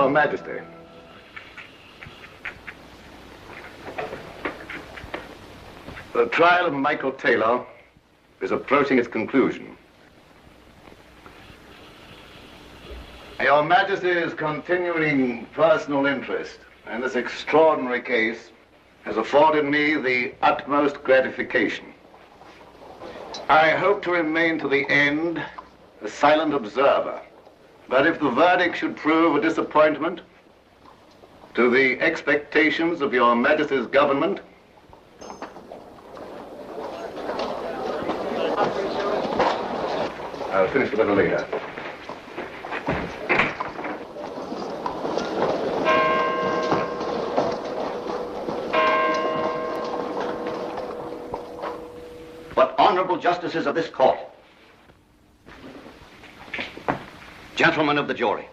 Your Majesty. The trial of Michael Taylor is approaching its conclusion. Your Majesty's continuing personal interest in this extraordinary case has afforded me the utmost gratification. I hope to remain to the end a silent observer. But if the verdict should prove a disappointment to the expectations of Your Majesty's government, I'll finish the letter later. But honorable justices of this court, gentlemen of the jury,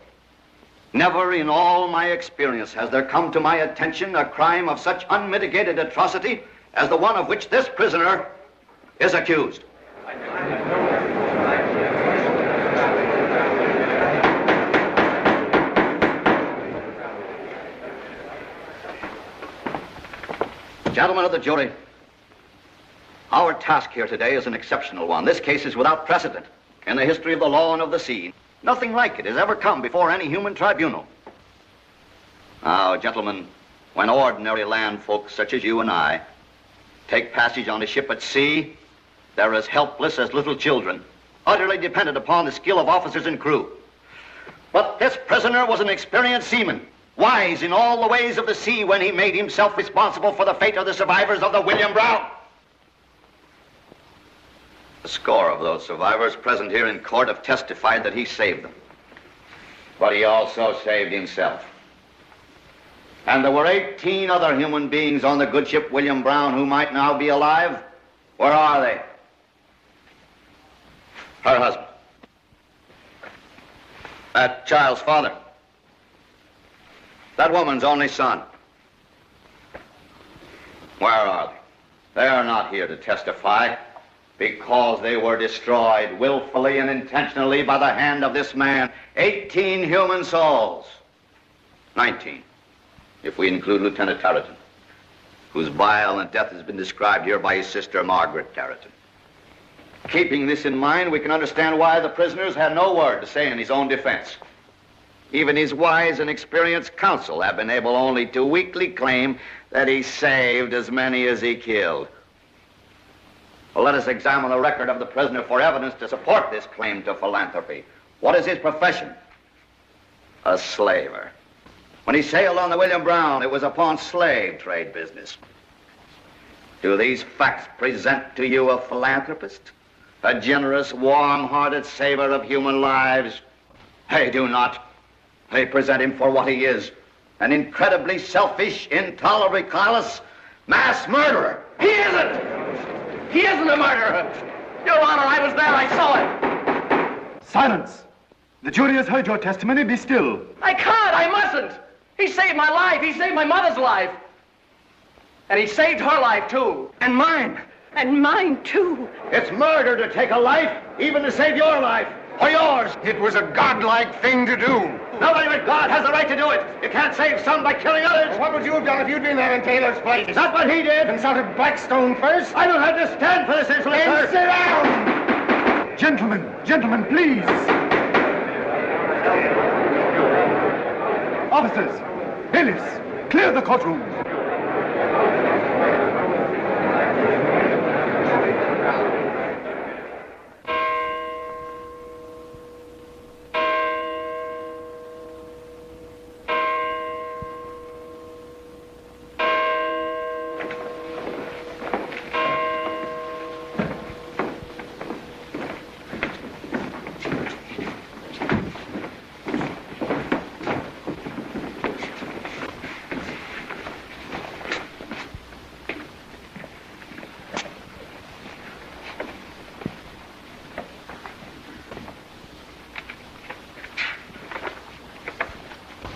never in all my experience has there come to my attention a crime of such unmitigated atrocity as the one of which this prisoner is accused. Gentlemen of the jury, our task here today is an exceptional one. This case is without precedent in the history of the law and of the sea. Nothing like it has ever come before any human tribunal. Now, gentlemen, when ordinary land folks such as you and I take passage on a ship at sea, they're as helpless as little children, utterly dependent upon the skill of officers and crew. But this prisoner was an experienced seaman, wise in all the ways of the sea when he made himself responsible for the fate of the survivors of the William Brown. A score of those survivors present here in court have testified that he saved them. But he also saved himself. And there were 18 other human beings on the good ship William Brown who might now be alive. Where are they? Her husband. That child's father. That woman's only son. Where are they? They are not here to testify because they were destroyed willfully and intentionally by the hand of this man. 18 human souls. 19, if we include Lieutenant Tarleton, whose violent death has been described here by his sister, Margaret Tarleton. Keeping this in mind, we can understand why the prisoners had no word to say in his own defense. Even his wise and experienced counsel have been able only to weakly claim that he saved as many as he killed. Well, let us examine the record of the prisoner for evidence to support this claim to philanthropy. What is his profession? A slaver. When he sailed on the William Brown, it was upon slave trade business. Do these facts present to you a philanthropist? A generous, warm-hearted saver of human lives? They do not. They present him for what he is, an incredibly selfish, intolerably callous mass murderer. He isn't! He isn't a murderer! Your Honor, I was there, I saw it! Silence! The jury has heard your testimony. Be still. I can't, I mustn't! He saved my life, he saved my mother's life. And he saved her life, too. And mine. And mine, too. It's murder to take a life, even to save your life. Or yours. It was a godlike thing to do. Nobody but God has the right to do it. You can't save some by killing others. What would you have done if you'd been there in Taylor's place? Not what he did. Consulted Blackstone first? I don't have to stand for this insolence, Then sir. sit down! Gentlemen, please. Officers, bailiffs, clear the courtroom.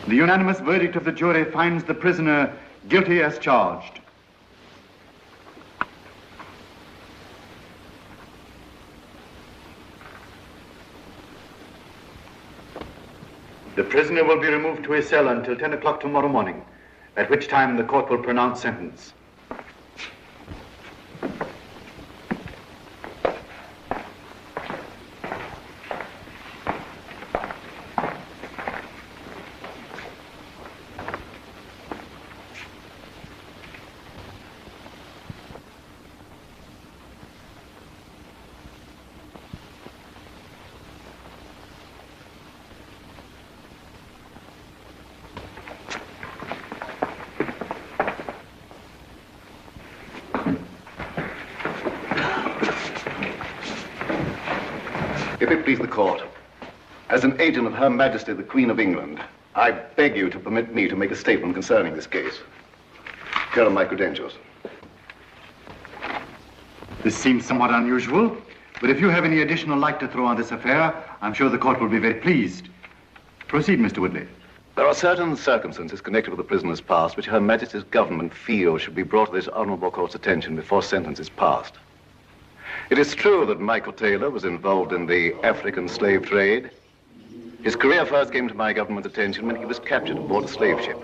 The unanimous verdict of the jury finds the prisoner guilty as charged. The prisoner will be removed to his cell until 10 o'clock tomorrow morning, at which time the court will pronounce sentence. If it please the court, as an agent of Her Majesty the Queen of England, I beg you to permit me to make a statement concerning this case. Here are my credentials. This seems somewhat unusual, but if you have any additional light to throw on this affair, I'm sure the court will be very pleased. Proceed, Mr. Woodley. There are certain circumstances connected with the prisoner's past which Her Majesty's government feels should be brought to this honorable court's attention before sentence is passed. It is true that Michael Taylor was involved in the African slave trade. His career first came to my government's attention when he was captured aboard a slave ship.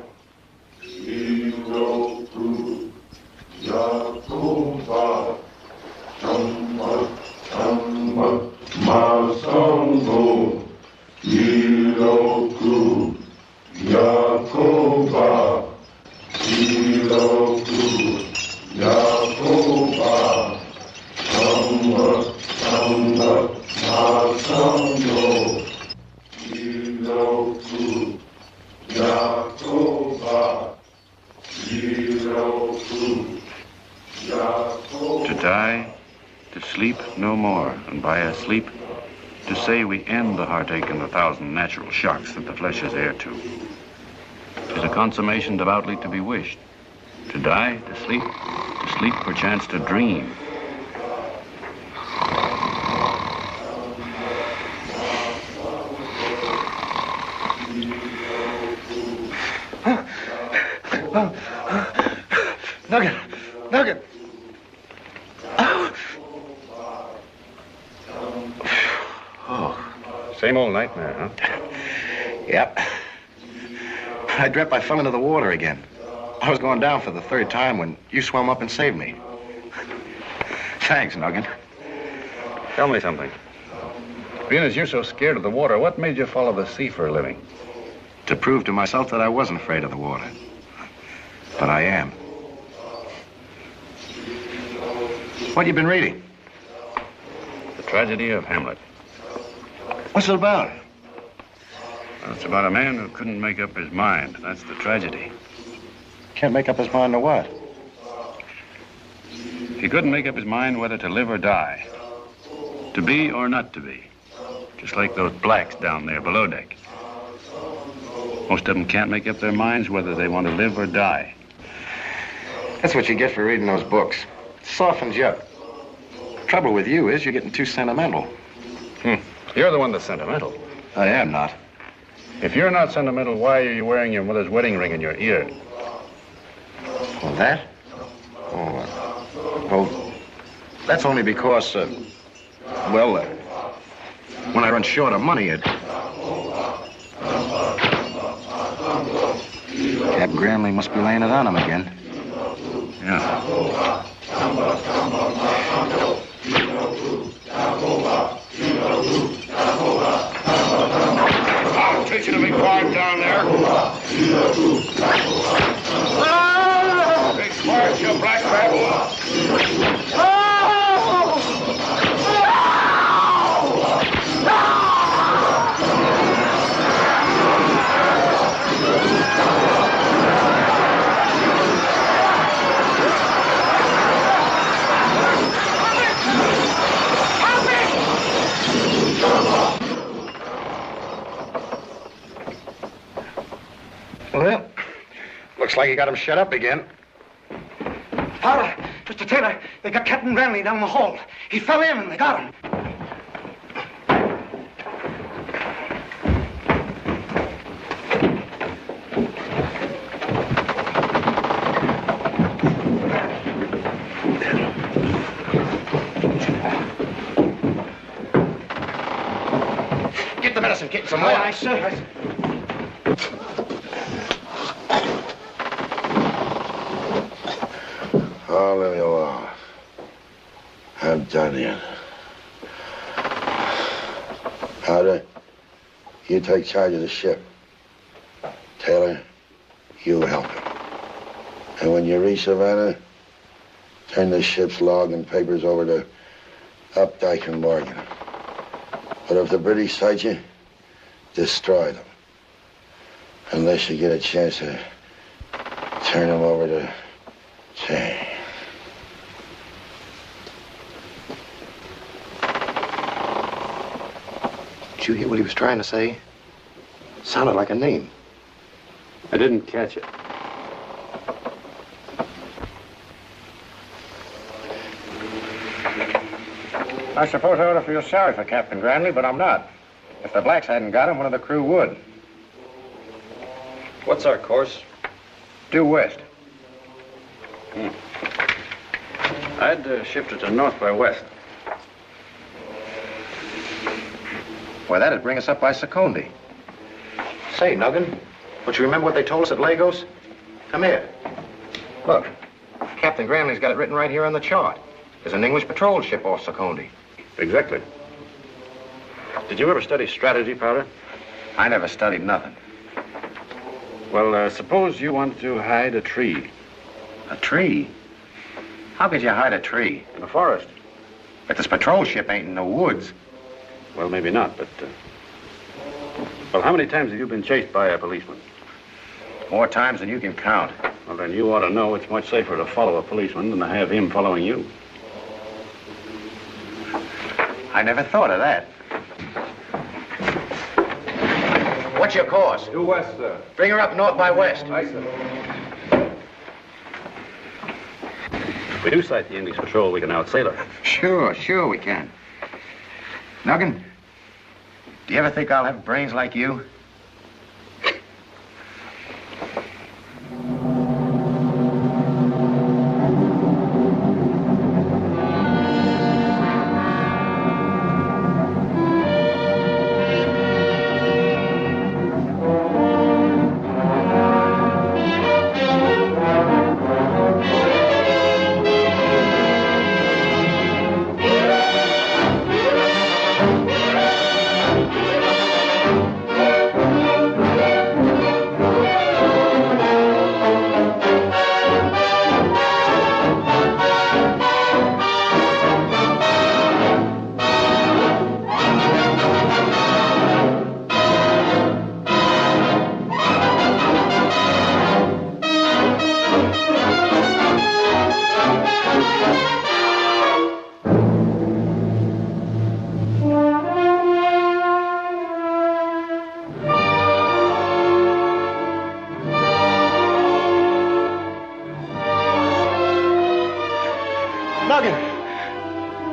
To die, to sleep no more, and by a sleep, to say we end the heartache and the thousand natural shocks that the flesh is heir to. 'Tis a consummation devoutly to be wished. To die, to sleep perchance to dream. Nugget. Same old nightmare, huh? Yep. I dreamt I fell into the water again. I was going down for the third time when you swam up and saved me. Thanks, Nugget. Tell me something. Being as you're so scared of the water, what made you follow the sea for a living? To prove to myself that I wasn't afraid of the water. But I am. What you been reading? The Tragedy of Hamlet. What's it about? Well, it's about a man who couldn't make up his mind. That's the tragedy. Can't make up his mind to what? He couldn't make up his mind whether to live or die. To be or not to be. Just like those blacks down there below deck. Most of them can't make up their minds whether they want to live or die. That's what you get for reading those books. It softens you up. Trouble with you is you're getting too sentimental. You're the one that's sentimental. I am not. If you're not sentimental, why are you wearing your mother's wedding ring in your ear? Well, that? Oh, well, that's only because, when I run short of money, Captain Granley must be laying it on him again. Yeah. I'll teach you to be quiet down there. Be quiet, you black bat. Well, looks like you got him shut up again. Father, Mr. Taylor, they got Captain Granley down the hall. He fell in and they got him. Get the medicine, get some more. Aye, sir. Oh, there you are. I'm done yet. Powder, you take charge of the ship. Taylor, you help him. And when you reach Savannah, turn the ship's log and papers over to Updike and Morgan. But if the British sight you, destroy them. Unless you get a chance to turn them over to Jay. Did you hear what he was trying to say? Sounded like a name. I didn't catch it. I suppose I ought to feel sorry for Captain Granley, but I'm not. If the blacks hadn't got him, one of the crew would. What's our course? Due west. I'd shift it to north by west. Why, that'd bring us up by Secondi. Say, Nuggin, don't you remember what they told us at Lagos? Come here. Look, Captain Granley's got it written right here on the chart. There's an English patrol ship off Secondi. Exactly. Did you ever study strategy, Powder? I never studied nothing. Well, suppose you want to hide a tree. A tree? How could you hide a tree? In a forest. But this patrol ship ain't in the woods. Well, maybe not, but... Well, how many times have you been chased by a policeman? More times than you can count. Well, then you ought to know it's much safer to follow a policeman than to have him following you. I never thought of that. What's your course? Due west, sir. Bring her up north by west. Aye, sir. If we do sight the English patrol, we can outsail her. Sure we can. Nuggin, do you ever think I'll have brains like you?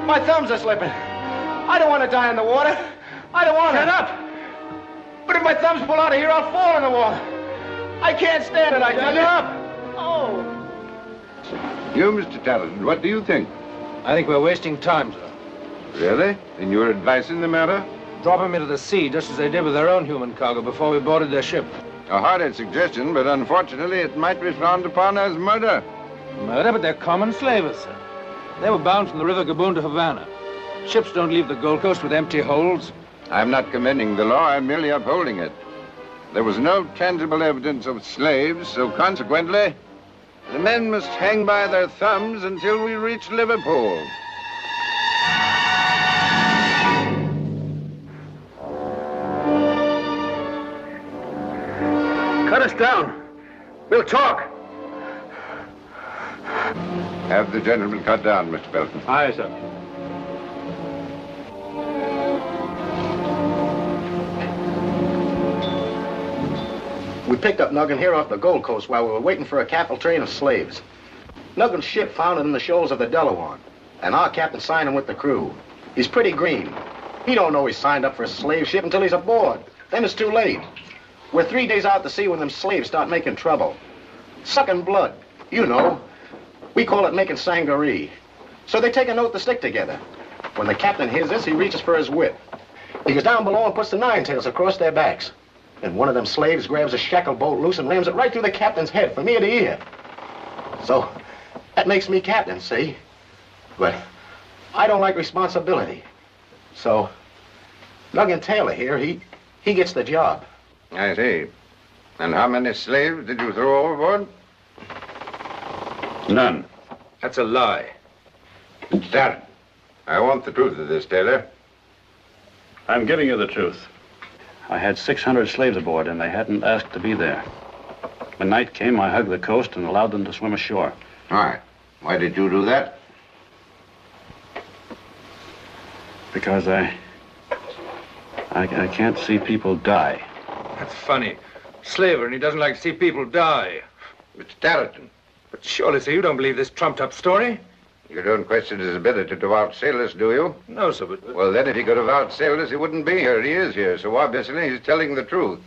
My thumbs are slipping. I don't want to die in the water. I don't want to. Shut up! But if my thumbs pull out of here, I'll fall in the water. I can't stand it, I tell you. Shut up! Oh. You, Mr. Townsend, what do you think? I think we're wasting time, sir. Really? And your advice in the matter? Drop them into the sea, just as they did with their own human cargo before we boarded their ship. A hearted suggestion, but unfortunately it might be frowned upon as murder. Murder, but they're common slavers, sir. They were bound from the River Gaboon to Havana. Ships don't leave the Gold Coast with empty holds. I'm not commending the law, I'm merely upholding it. There was no tangible evidence of slaves, so consequently, the men must hang by their thumbs until we reach Liverpool. Cut us down. We'll talk. Have the gentleman cut down, Mr. Belton. Aye, sir. We picked up Nuggin here off the Gold Coast while we were waiting for a capital train of slaves. Nuggin's ship foundered in the shoals of the Delawan, and our captain signed him with the crew. He's pretty green. He don't know he's signed up for a slave ship until he's aboard. Then it's too late. We're 3 days out to sea when them slaves start making trouble. Sucking blood, you know. We call it making sangaree. So they take an oath to stick together. When the captain hears this, he reaches for his whip. He goes down below and puts the nine tails across their backs. and one of them slaves grabs a shackle bolt loose and rams it right through the captain's head from ear to ear. So, that makes me captain, see? But I don't like responsibility. So, Nugget Taylor here, he gets the job. I see. And how many slaves did you throw overboard? None. That's a lie. Start. I want the truth of this, Taylor. I'm giving you the truth. I had 600 slaves aboard, and they hadn't asked to be there. When night came, I hugged the coast and allowed them to swim ashore. All right. Why did you do that? Because I can't see people die. That's funny. Slaver, and he doesn't like to see people die. It's Tarleton. But surely, sir, you don't believe this trumped-up story? You don't question his ability to outsail us, do you? No, sir, but... Well, then, if he could have outsailed us, he wouldn't be here. He is here, so obviously he's telling the truth.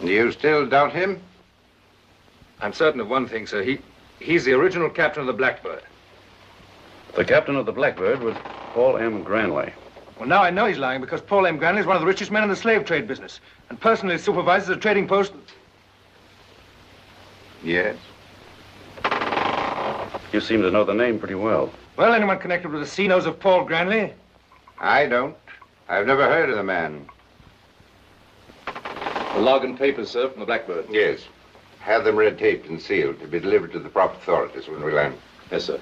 Do you still doubt him? I'm certain of one thing, sir. He's the original captain of the Blackbird. The captain of the Blackbird was Paul M. Granley. Well, now I know he's lying because Paul M. Granley is one of the richest men in the slave trade business and personally supervises a trading post. Yes. You seem to know the name pretty well. Well, anyone connected with the sea knows of Paul Granley? I don't. I've never heard of the man. The log and papers, sir, from the Blackbird. Yes. Have them red taped and sealed to be delivered to the proper authorities when we land. Yes, sir.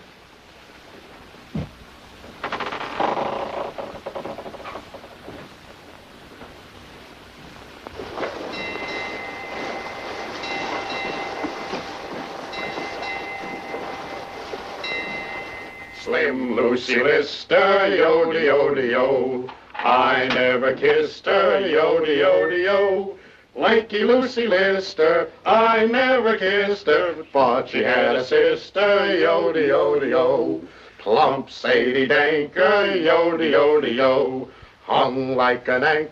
Slim Lucy Lister, yo-de-yo-de-yo. I never kissed her, yo-de-yo-de-yo. Lanky Lucy Lister, I never kissed her, but she had a sister, yo-de-yo-de-yo. Plump Sadie Danker, yo-de-yo-de-yo. Hung like an anchor.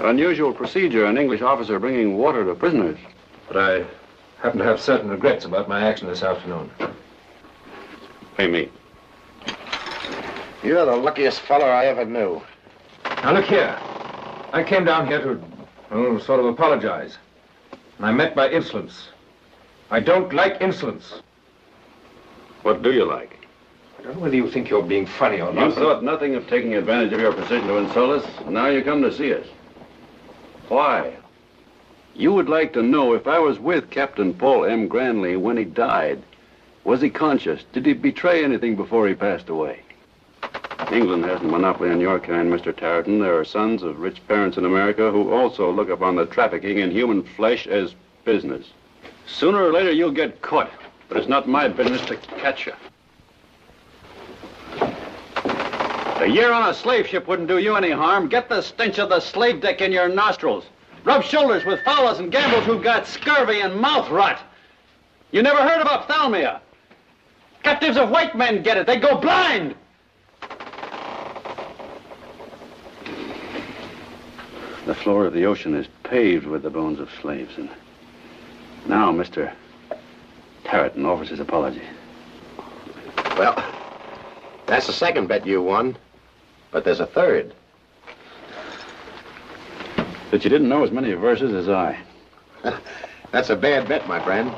Unusual procedure, an English officer bringing water to prisoners. But I happen to have certain regrets about my action this afternoon. Pay me. You're the luckiest feller I ever knew. Now, look here. I came down here to, sort of apologize. And I meant by insolence. I don't like insolence. What do you like? I don't know whether you think you're being funny or not. You thought nothing of taking advantage of your position to insult us. Now you come to see us. Why? You would like to know if I was with Captain Paul M. Granley when he died. Was he conscious? Did he betray anything before he passed away? England has a monopoly on your kind, Mr. Tarleton. There are sons of rich parents in America who also look upon the trafficking in human flesh as business. Sooner or later, you'll get caught, but it's not my business to catch you. A year on a slave ship wouldn't do you any harm. Get the stench of the slave deck in your nostrils. Rub shoulders with fowlers and gamblers who've got scurvy and mouth rot. You never heard of ophthalmia. Captives of white men get it. They go blind. The floor of the ocean is paved with the bones of slaves. And now Mr. Tarleton offers his apology. Well, that's the second bet you won. But there's a third. That you didn't know as many verses as I. That's a bad bet, my friend.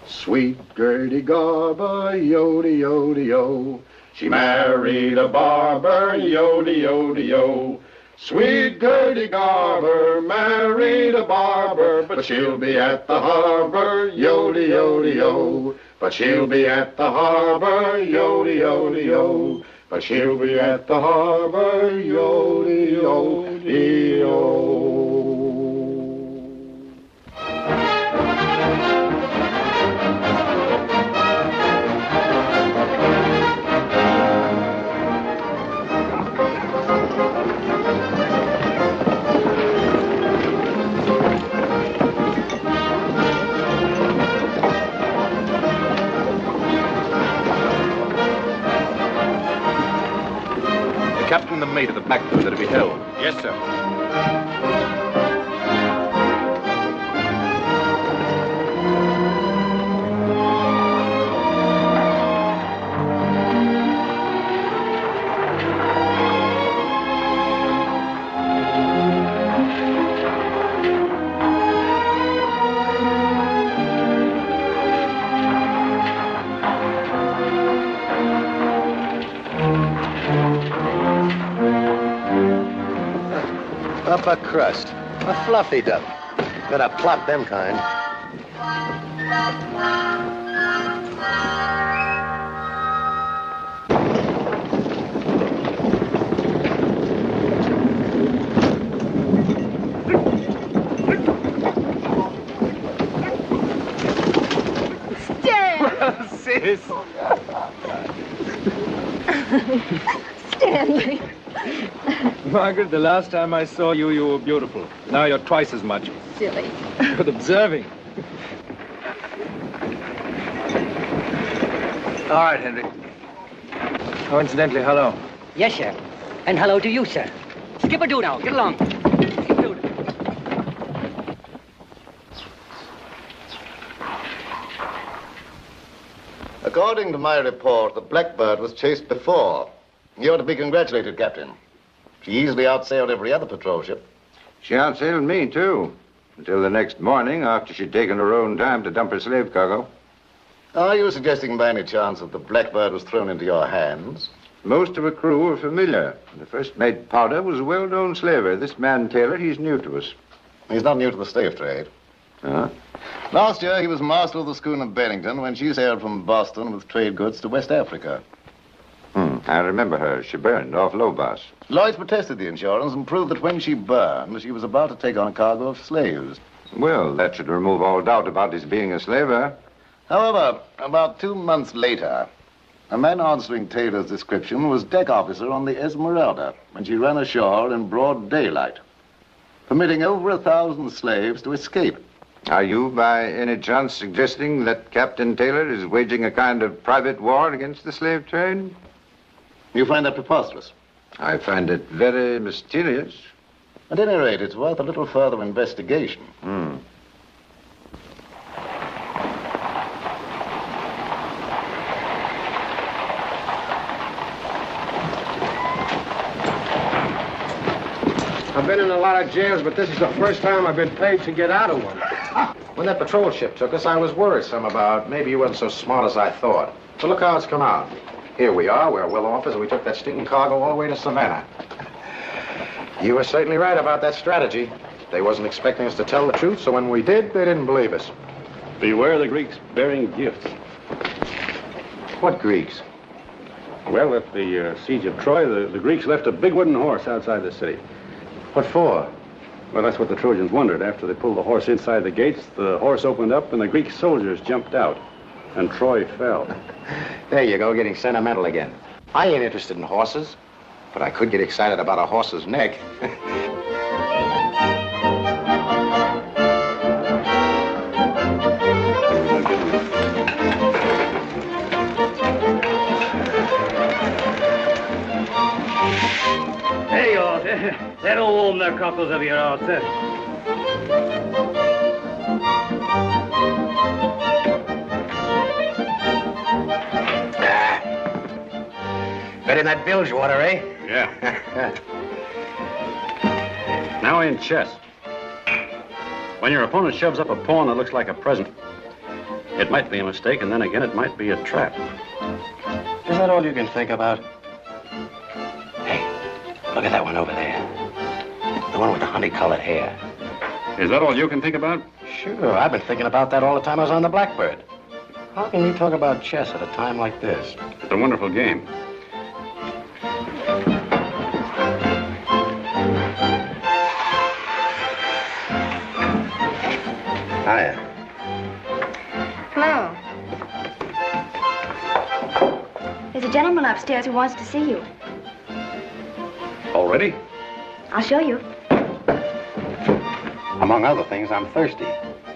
Sweet Gertie Garber, yo-de-yo-de-yo. She married a barber, yo-de-yo-de-yo. Sweet Gertie Garber married a barber, but she'll be at the harbor, yo-de-yo-de-yo. But she'll be at the harbor, yo-de-yo-de-yo. But she'll be at the harbor, yo-de-yo-de-yo. The captain and the mate of the Blackbird are to be held. Yes, sir. a crust. A fluffy duck. Gotta plop them kind. Sis. Stanley. Margaret, the last time I saw you, you were beautiful. Now you're twice as much. Silly. But observing. All right, Henry. Oh, incidentally, hello. Yes, sir. And hello to you, sir. Skip-a-doo now. Get along. Skip-a-doo. According to my report, the Blackbird was chased before. You ought to be congratulated, Captain. She easily outsailed every other patrol ship. She outsailed me, too. Until the next morning, after she'd taken her own time to dump her slave cargo. Are you suggesting by any chance that the Blackbird was thrown into your hands? Most of her crew were familiar. The first mate, Powder, was a well-known slaver. This man, Taylor, he's new to us. He's not new to the slave trade. Huh? Last year, he was master of the schooner Bennington when she sailed from Boston with trade goods to West Africa. I remember her. She burned off Lobos. Lloyd's protested the insurance and proved that when she burned, she was about to take on a cargo of slaves. Well, that should remove all doubt about his being a slaver. However, about 2 months later, a man answering Taylor's description was deck officer on the Esmeralda when she ran ashore in broad daylight, permitting over 1,000 slaves to escape. Are you, by any chance, suggesting that Captain Taylor is waging a kind of private war against the slave trade? You find that preposterous? I find it very mysterious. At any rate, it's worth a little further investigation. I've been in a lot of jails, but this is the first time I've been paid to get out of one. When that patrol ship took us, I was worried some about maybe you weren't so smart as I thought. But look how it's come out. Here we are, we're well off as we took that stinking cargo all the way to Savannah. You were certainly right about that strategy. They wasn't expecting us to tell the truth, so when we did, they didn't believe us. Beware the Greeks bearing gifts. What Greeks? Well, at the siege of Troy, the Greeks left a big wooden horse outside the city. What for? Well, that's what the Trojans wondered. After they pulled the horse inside the gates, the horse opened up and the Greek soldiers jumped out. And Troy fell. There you go, getting sentimental again. I ain't interested in horses, but I could get excited about a horse's neck. There you are. That'll warm the cockles of your heart, sir. Better than that bilge water, eh? Yeah. Now in chess. When your opponent shoves up a pawn that looks like a present, it might be a mistake, and then again it might be a trap. Is that all you can think about? Hey, look at that one over there. The one with the honey-colored hair. Is that all you can think about? Sure, I've been thinking about that all the time I was on the Blackbird. How can you talk about chess at a time like this? It's a wonderful game. Hiya. Hello. There's a gentleman upstairs who wants to see you. Already? I'll show you. Among other things, I'm thirsty.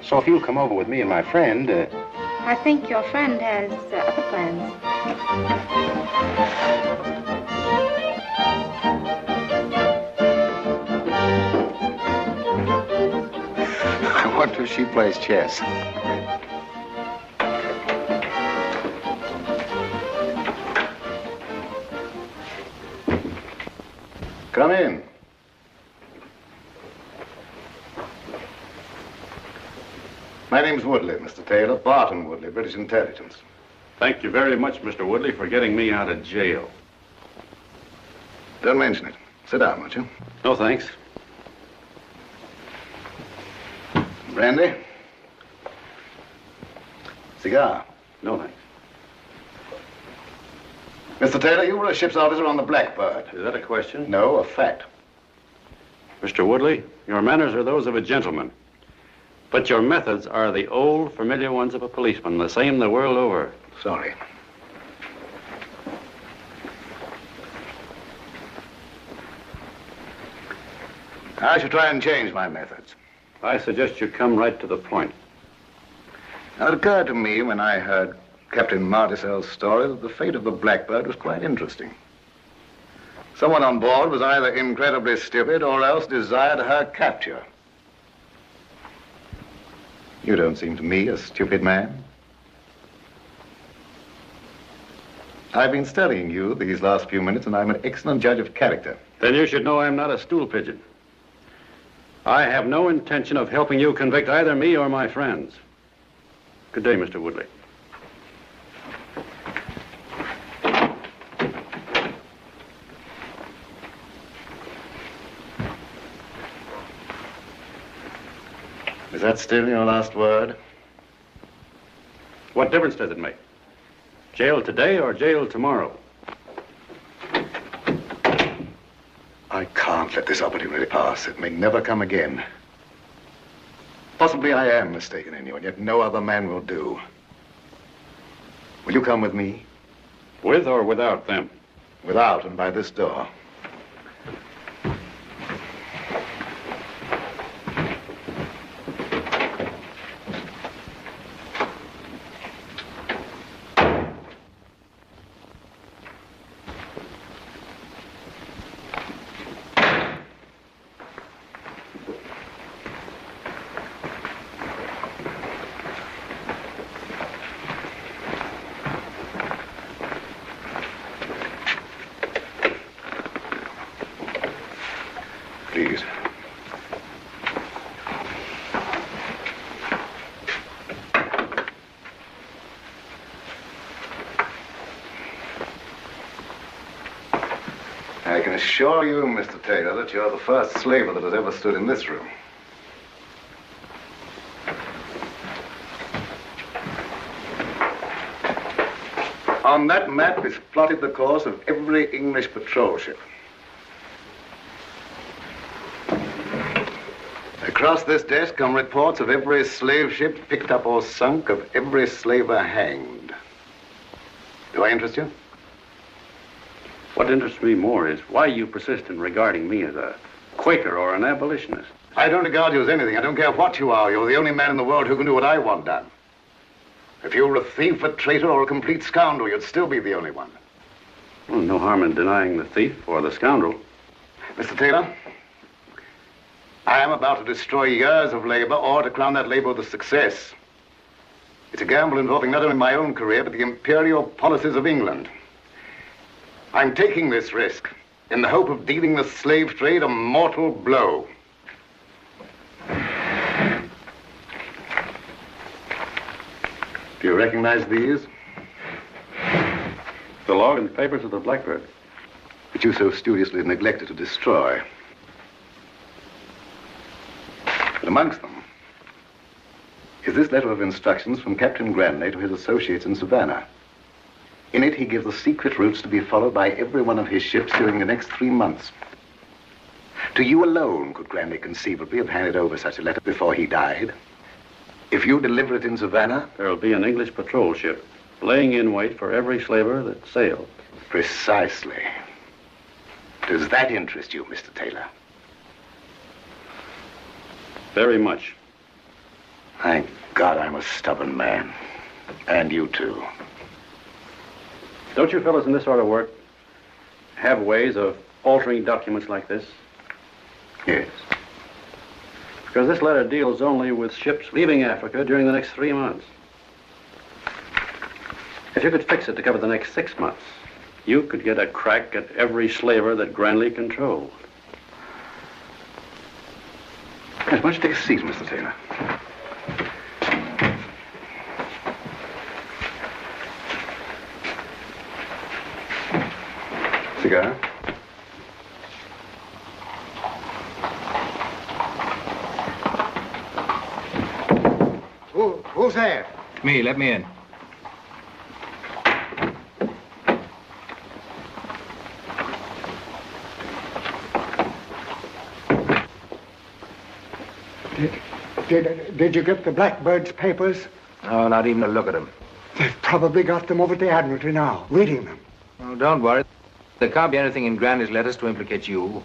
So if you'll come over with me and my friend... I think your friend has other plans. I wonder if she plays chess. Come in. My name's Woodley, Mr. Taylor. Barton Woodley, British Intelligence. Thank you very much, Mr. Woodley, for getting me out of jail. Don't mention it. Sit down, won't you? No, thanks. Brandy? Cigar? No, thanks. Mr. Taylor, you were a ship's officer on the Blackbird. Is that a question? No, a fact. Mr. Woodley, your manners are those of a gentleman. But your methods are the old, familiar ones of a policeman, the same the world over. Sorry. I should try and change my methods. I suggest you come right to the point. Now, it occurred to me when I heard Captain Marticel's story that the fate of the Blackbird was quite interesting. Someone on board was either incredibly stupid or else desired her capture. You don't seem to me a stupid man. I've been studying you these last few minutes, and I'm an excellent judge of character. Then you should know I'm not a stool pigeon. I have no intention of helping you convict either me or my friends. Good day, Mr. Woodley. Is that still your last word? What difference does it make? Jail today or jail tomorrow? I can't let this opportunity pass. It may never come again. Possibly I am mistaken in you, and yet no other man will do. Will you come with me? With or without them? Without, and by this door. Please. I can assure you, Mr. Taylor, that you're the first slaver that has ever stood in this room. On that map is plotted the course of every English patrol ship. Across this desk come reports of every slave ship picked up or sunk, of every slaver hanged. Do I interest you? What interests me more is why you persist in regarding me as a Quaker or an abolitionist. I don't regard you as anything. I don't care what you are. You're the only man in the world who can do what I want done. If you were a thief, a traitor, or a complete scoundrel, you'd still be the only one. Well, no harm in denying the thief or the scoundrel. Mr. Taylor, I am about to destroy years of labor or to crown that labor with a success. It's a gamble involving not only my own career, but the imperial policies of England. I'm taking this risk in the hope of dealing the slave trade a mortal blow. Do you recognize these? The log and papers of the Blackbird. Which you so studiously neglected to destroy. But amongst them is this letter of instructions from Captain Granley to his associates in Savannah. In it, he gives the secret routes to be followed by every one of his ships during the next 3 months. To you alone could Granley conceivably have handed over such a letter before he died. If you deliver it in Savannah, there'll be an English patrol ship laying in wait for every slaver that sails. Precisely. Does that interest you, Mr. Taylor? Very much. Thank God I'm a stubborn man. And you too. Don't you fellas in this sort of work have ways of altering documents like this? Yes. Because this letter deals only with ships leaving Africa during the next 3 months. If you could fix it to cover the next 6 months, you could get a crack at every slaver that Granley controlled. Yes, why don't you take a seat, Mr. Taylor? Cigar? Who's there? Me, let me in. Did you get the Blackbird's papers? No, not even a look at them. They've probably got them over at the Admiralty now, reading them. Oh, don't worry. There can't be anything in Granny's letters to implicate you.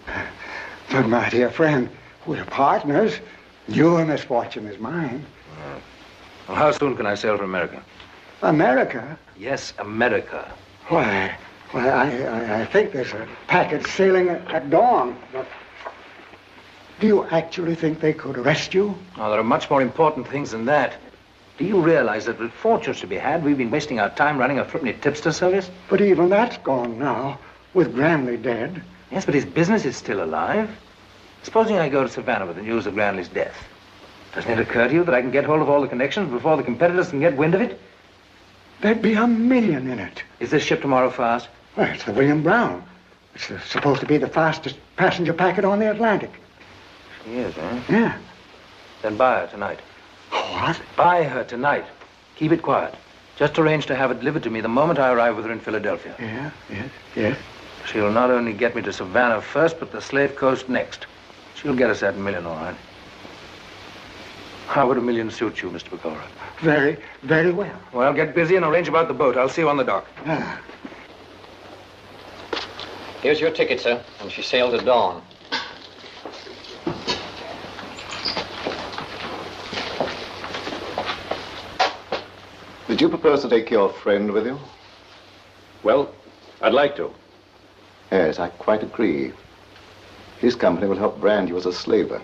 But, my dear friend, we're partners. Your misfortune is mine. Well, how soon can I sail for America? America? Yes, America. Why, I think there's a packet sailing at dawn. But do you actually think they could arrest you? Oh, there are much more important things than that. Do you realize that with fortunes to be had, we've been wasting our time running a threepenny tipster service? But even that's gone now, with Granley dead. Yes, but his business is still alive. Supposing I go to Savannah with the news of Granley's death. Doesn't it occur to you that I can get hold of all the connections before the competitors can get wind of it? There'd be $1 million in it. Is this ship tomorrow fast? Well, it's the William Brown. It's supposed to be the fastest passenger packet on the Atlantic. She is, eh? Yeah. Then buy her tonight. What? Buy her tonight. Keep it quiet. Just arrange to have it delivered to me the moment I arrive with her in Philadelphia. Yes. She'll not only get me to Savannah first, but the Slave Coast next. She'll get us that $1 million, all right. How would $1 million suit you, Mr. Pecora? Very, very well. Well, get busy and arrange about the boat. I'll see you on the dock. Here's your ticket, sir. And she sails at dawn. Did you propose to take your friend with you? Well, I'd like to. Yes, I quite agree. His company will help brand you as a slaver.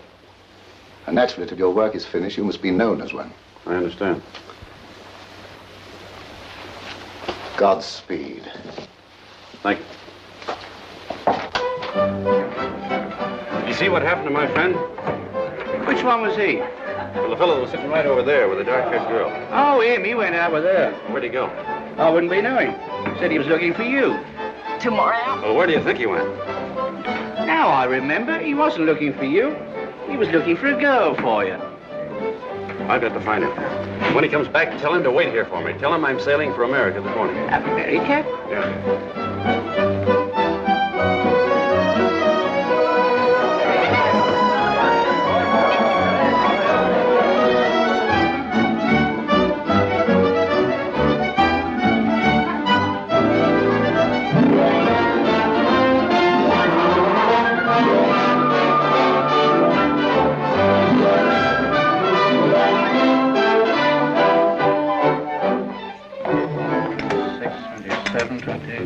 And naturally, till your work is finished, you must be known as one. I understand. Godspeed. Thank you. Did you see what happened to my friend? Which one was he? Well, the fellow that was sitting right over there with the dark-haired girl. Oh, him. He went out with her. Where'd he go? I wouldn't be knowing. Said he was looking for you. Tomorrow? Well, where do you think he went? Now I remember. He wasn't looking for you. He was looking for a girl for you. I've got to find him. When he comes back, tell him to wait here for me. Tell him I'm sailing for America this morning. America? Yeah.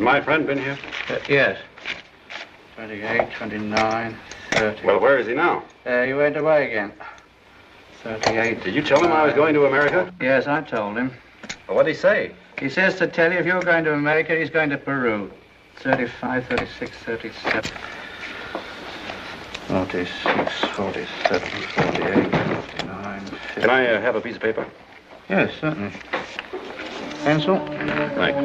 Has my friend been here? Yes. 28, 29, 30. Well, where is he now? He went away again. 38. Did you tell him I was going to America? Yes, I told him. Well, what'd he say? He says to tell you if you're going to America, he's going to Peru. 35, 36, 37. 46, 47, 48, 49, 50. Can I have a piece of paper? Yes, certainly. Pencil? Thanks.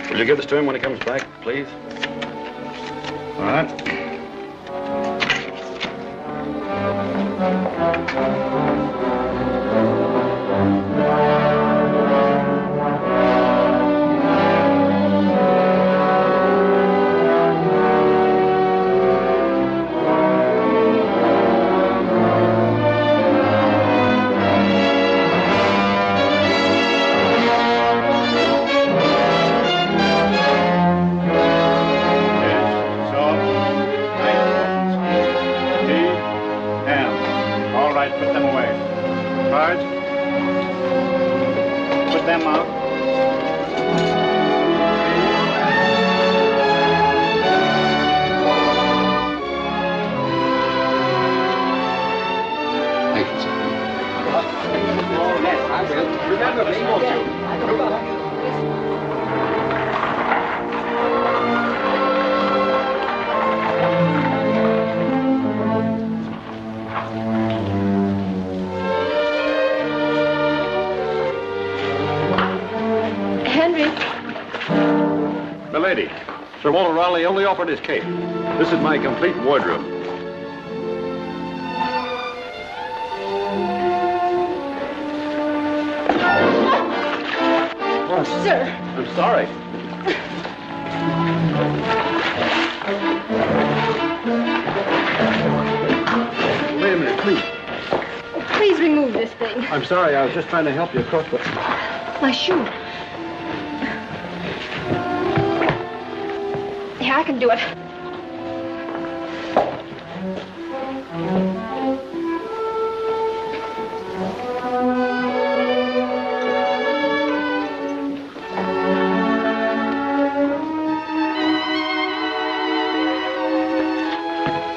Will you give this to him when he comes back, please? All right. Put them away. Walter Raleigh only offered his cape. This is my complete wardrobe. Sir. I'm sorry. Wait a minute, please. Please remove this thing. I'm sorry. I was just trying to help you across the... My shoe. Yeah, I can do it.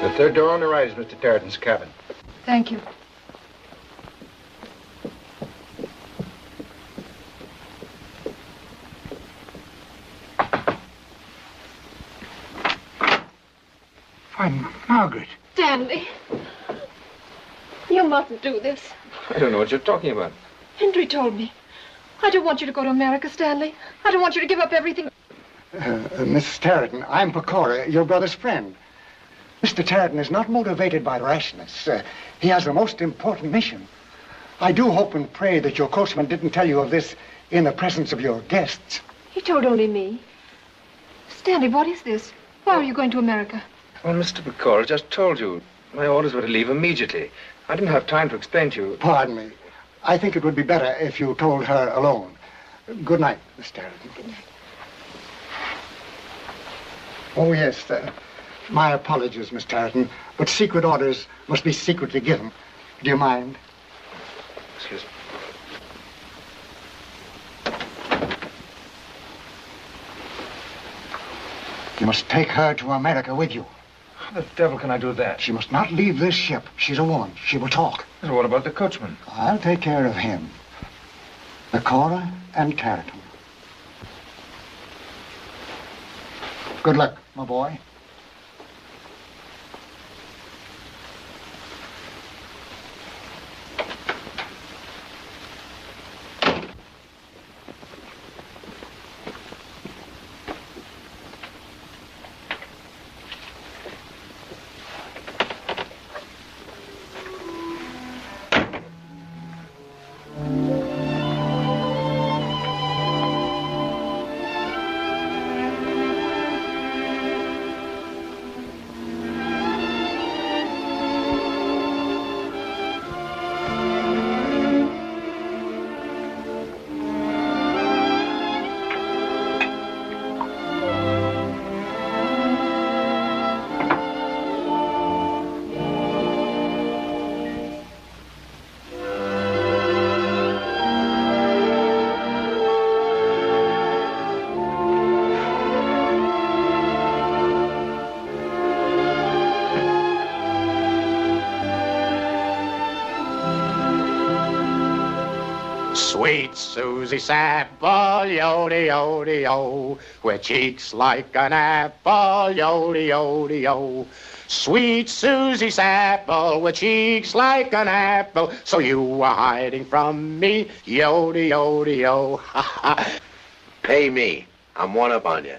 The third door on the right is Mr. Tarleton's cabin. Thank you. Why, Margaret. Stanley. You mustn't do this. I don't know what you're talking about. Hendry told me. I don't want you to go to America, Stanley. I don't want you to give up everything. Mrs. Tarleton, I'm Pecora, your brother's friend. Mr. Tarleton is not motivated by rashness. He has a most important mission. I do hope and pray that your coachman didn't tell you of this in the presence of your guests. He told only me. Stanley, what is this? Why are you going to America? Well, Mr. Pecora just told you. My orders were to leave immediately. I didn't have time to explain to you. Pardon me. I think it would be better if you told her alone. Good night, Miss Tarleton. Good night. Oh, yes. My apologies, Miss Tarleton, but secret orders must be secretly given. Do you mind? Excuse me. You must take her to America with you. How the devil can I do that? She must not leave this ship. She's a woman. She will talk. So what about the coachman? I'll take care of him. Pecora and Tarleton. Good luck, my boy. Sweet Susie Sample, yo-de-yo-de-yo, with cheeks like an apple, yo-de-yo-de-yo. Sweet Susie Sample, with cheeks like an apple, so you were hiding from me, yo-de-yo-de-yo. Pay me. I'm one up on you.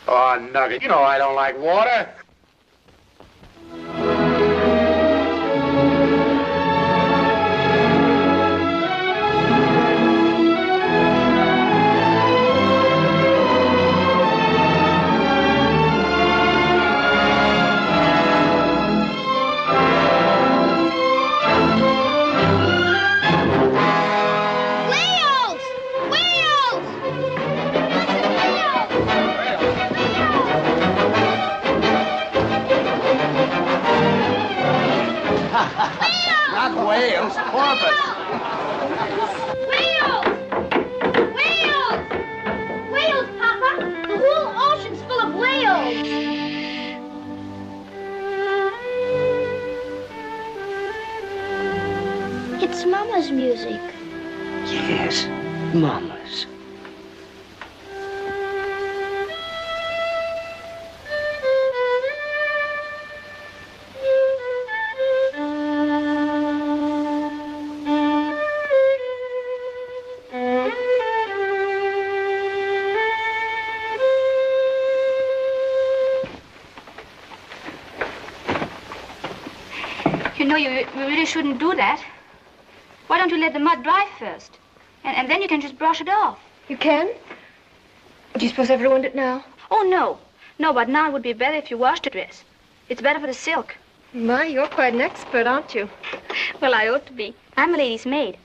Oh, Nugget, you know I don't like water. Not whales, porpoise. Whales! Whales! Whales, Papa! The whole ocean's full of whales! It's Mama's music. Yes, Mama's. You know, you really shouldn't do that. Why don't you let the mud dry first? And then you can just brush it off. You can? Do you suppose I've ruined it now? Oh, no. No, but now it would be better if you washed the dress. It's better for the silk. My, you're quite an expert, aren't you? Well, I ought to be. I'm a lady's maid.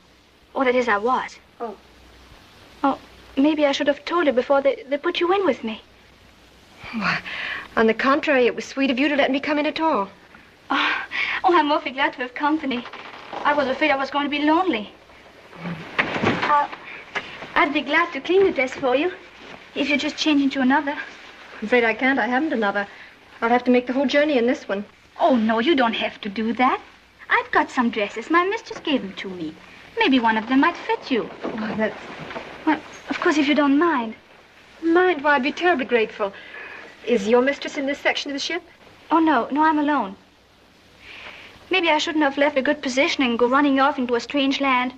Oh, that is, I was. Oh. Oh, maybe I should have told you before they put you in with me. Why, on the contrary, it was sweet of you to let me come in at all. Oh, I'm awfully glad to have company. I was afraid I was going to be lonely. I'd be glad to clean the dress for you, if you just change into another. I'm afraid I can't. I haven't another. I'll have to make the whole journey in this one. Oh, no, you don't have to do that. I've got some dresses. My mistress gave them to me. Maybe one of them might fit you. Oh, that's... Well, of course, if you don't mind. Mind? Why, I'd be terribly grateful. Is your mistress in this section of the ship? Oh, no, I'm alone. Maybe I shouldn't have left a good position and go running off into a strange land.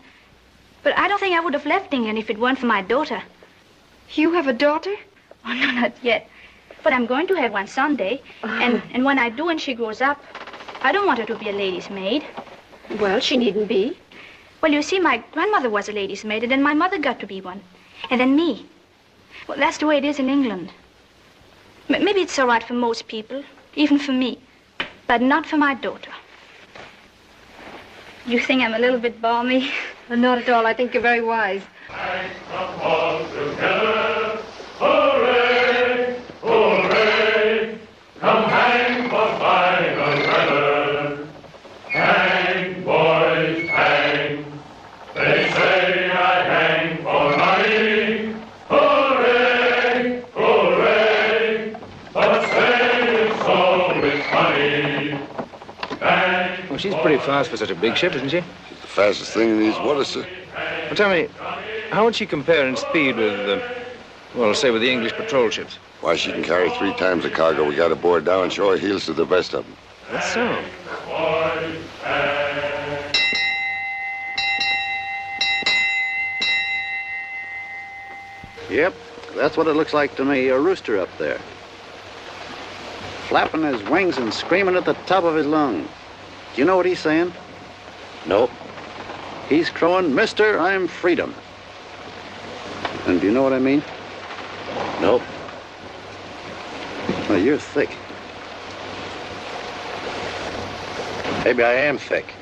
But I don't think I would have left England if it weren't for my daughter. You have a daughter? Oh, no, not yet. But I'm going to have one someday. And when I do and she grows up, I don't want her to be a lady's maid. Well, she needn't be. Well, you see, my grandmother was a lady's maid, and then my mother got to be one. And then me. Well, that's the way it is in England. Maybe it's all right for most people, even for me, but not for my daughter. You think I'm a little bit balmy? Not at all. I think you're very wise. Hooray! Hooray! Come hang for fine weather. Hang, boys, hang. They say I hang for money. Hooray! Hooray! But say it's always funny. Hang. Well, she's pretty fast for such a big ship, isn't she? She's the fastest thing in these waters, sir. Well, tell me, how would she compare in speed with, well, say with the English patrol ships? Why, she can carry 3 times the cargo we got aboard now and show her heels to the best of them. That's so. Yep, that's what it looks like to me, a rooster up there. Flapping his wings and screaming at the top of his lungs. Do you know what he's saying? Nope. He's crowing, "Mister, I'm freedom." And do you know what I mean? Nope. Well, you're thick. Maybe I am thick.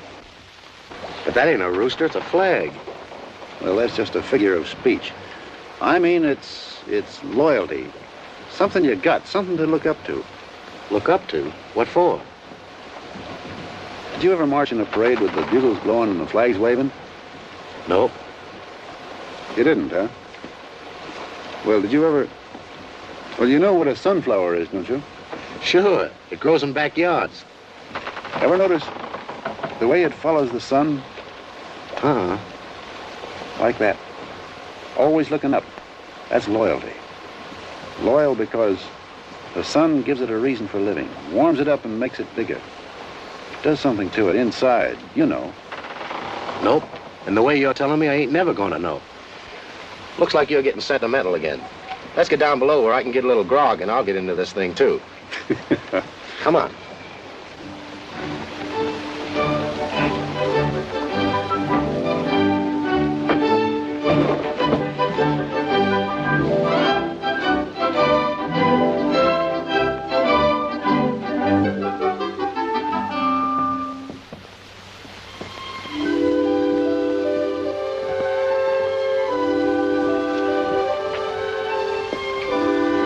But that ain't a rooster, it's a flag. Well, that's just a figure of speech. I mean, it's loyalty. Something you got, something to look up to. Look up to? What for? Did you ever march in a parade with the bugles blowing and the flags waving? Nope. You didn't, huh? Well, did you ever... Well, you know what a sunflower is, don't you? Sure. It grows in backyards. Ever notice the way it follows the sun? Uh-huh. Like that. Always looking up. That's loyalty. Loyal because the sun gives it a reason for living, warms it up and makes it bigger. Does something to it inside, you know. Nope. And the way you're telling me, I ain't never gonna know. Looks like you're getting sentimental again. Let's get down below where I can get a little grog and I'll get into this thing too. Come on.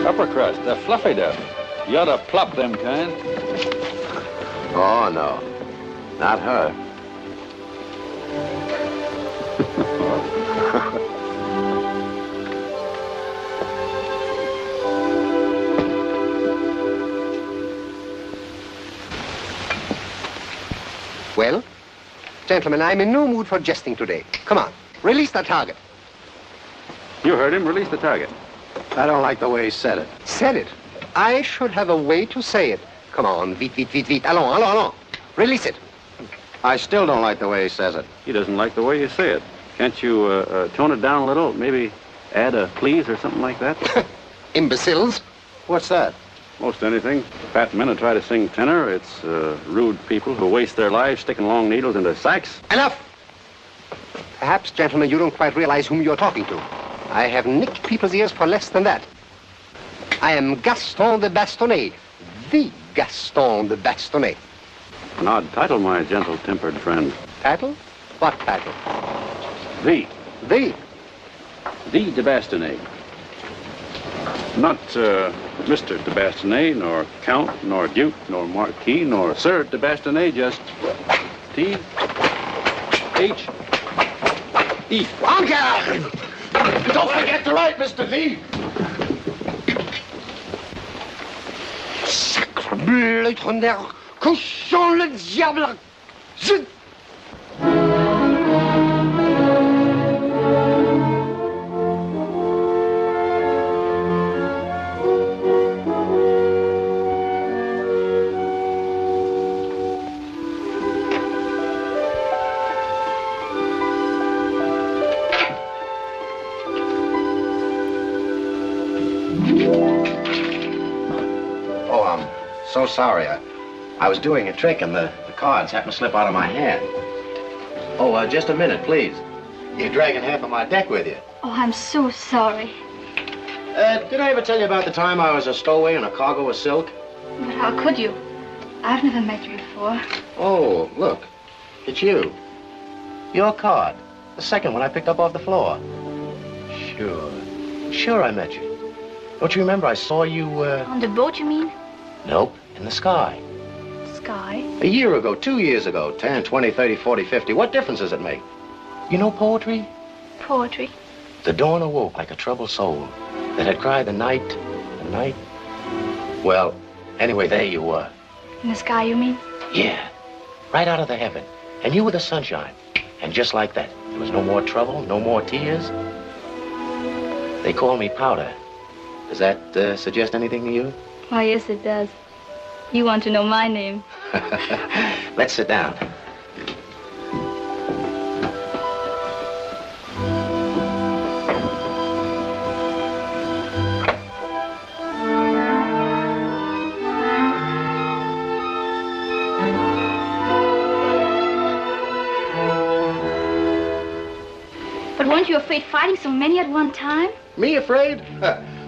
Upper crust, they're fluffy duff. You ought to plop them kind. Oh, no. Not her. Well, gentlemen, I'm in no mood for jesting today. Come on, release the target. You heard him. Release the target. I don't like the way he said it. Said it. I should have a way to say it. Come on, vite, vite, vite, vite. Allons, allons, allons. Release it. I still don't like the way he says it. He doesn't like the way you say it. Can't you tone it down a little? Maybe add a please or something like that? Imbeciles. What's that? most anything. Fat men who try to sing tenor. It's rude people who waste their lives sticking long needles into sacks. Enough! Perhaps, gentlemen, you don't quite realize whom you're talking to. I have nicked people's ears for less than that. I am Gaston de Bastonnet, the Gaston de Bastonnet. An odd title, my gentle-tempered friend. Title? What title? The. The? The de Bastonnet. Not Mr. de Bastonnet, nor Count, nor Duke, nor Marquis, nor Sir de Bastonnet, just T-H-E. En garde! Don't forget to write, Mr. Lee. Sacrebleu, tonnerre, cochon, le diable! Zut! So sorry. I was doing a trick and the cards happened to slip out of my hand. Oh, just a minute, please. You're dragging half of my deck with you. Oh, I'm so sorry. Did I ever tell you about the time I was a stowaway in a cargo of silk? But how could you? I've never met you before. Oh, look. It's you. Your card. The second one I picked up off the floor. Sure I met you. Don't you remember I saw you, On the boat, you mean? Nope, in the sky. Sky? A year ago, 2 years ago, 10, 20, 30, 40, 50. What difference does it make? You know poetry? Poetry? The dawn awoke like a troubled soul that had cried the night. Well, anyway, there you were. In the sky, you mean? Yeah, right out of the heaven. And you were the sunshine. And just like that, there was no more trouble, no more tears. They call me Powder. Does that suggest anything to you? Why, yes, it does. You want to know my name. Let's sit down. But weren't you afraid fighting so many at one time? Me afraid?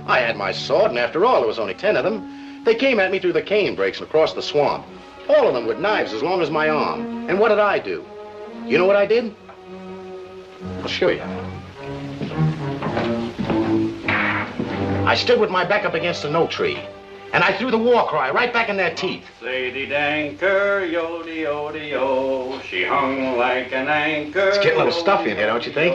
I had my sword, and after all, there was only 10 of them. They came at me through the cane breaks and across the swamp. All of them with knives as long as my arm. And what did I do? You know what I did? I'll show you. I stood with my back up against an oak tree, and I threw the war cry right back in their teeth. Sadie Danker, yo-de-yo-de-yo, she hung like an anchor. It's getting a little stuffy in here, don't you think?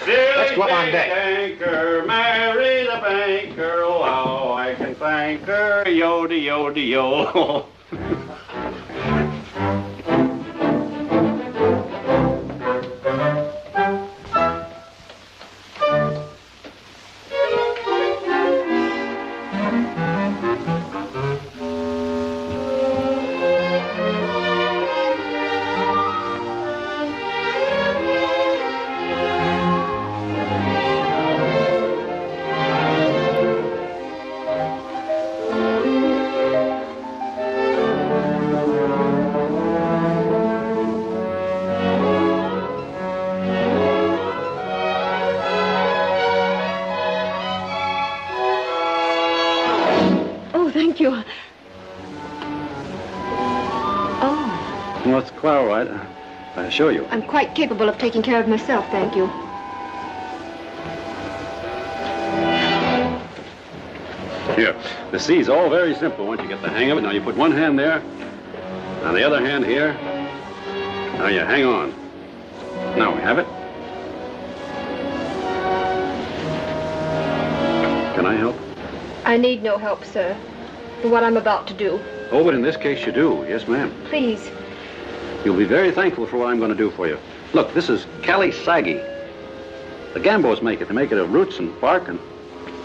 Let's go up on deck. Anchor, marry the banker, oh, how I can thank her, yo-de-yo-de-yo. Well, it's quite all right. I assure you. I'm quite capable of taking care of myself, thank you. Here, the C's all very simple once you get the hang of it. Now you put one hand there, now the other hand here. Now you hang on. Now we have it. Can I help? I need no help, sir, for what I'm about to do. Oh, but in this case you do. Yes, ma'am. Please. You'll be very thankful for what I'm going to do for you. Look, this is Cali Saggy. The Gambos make it. They make it of roots and bark and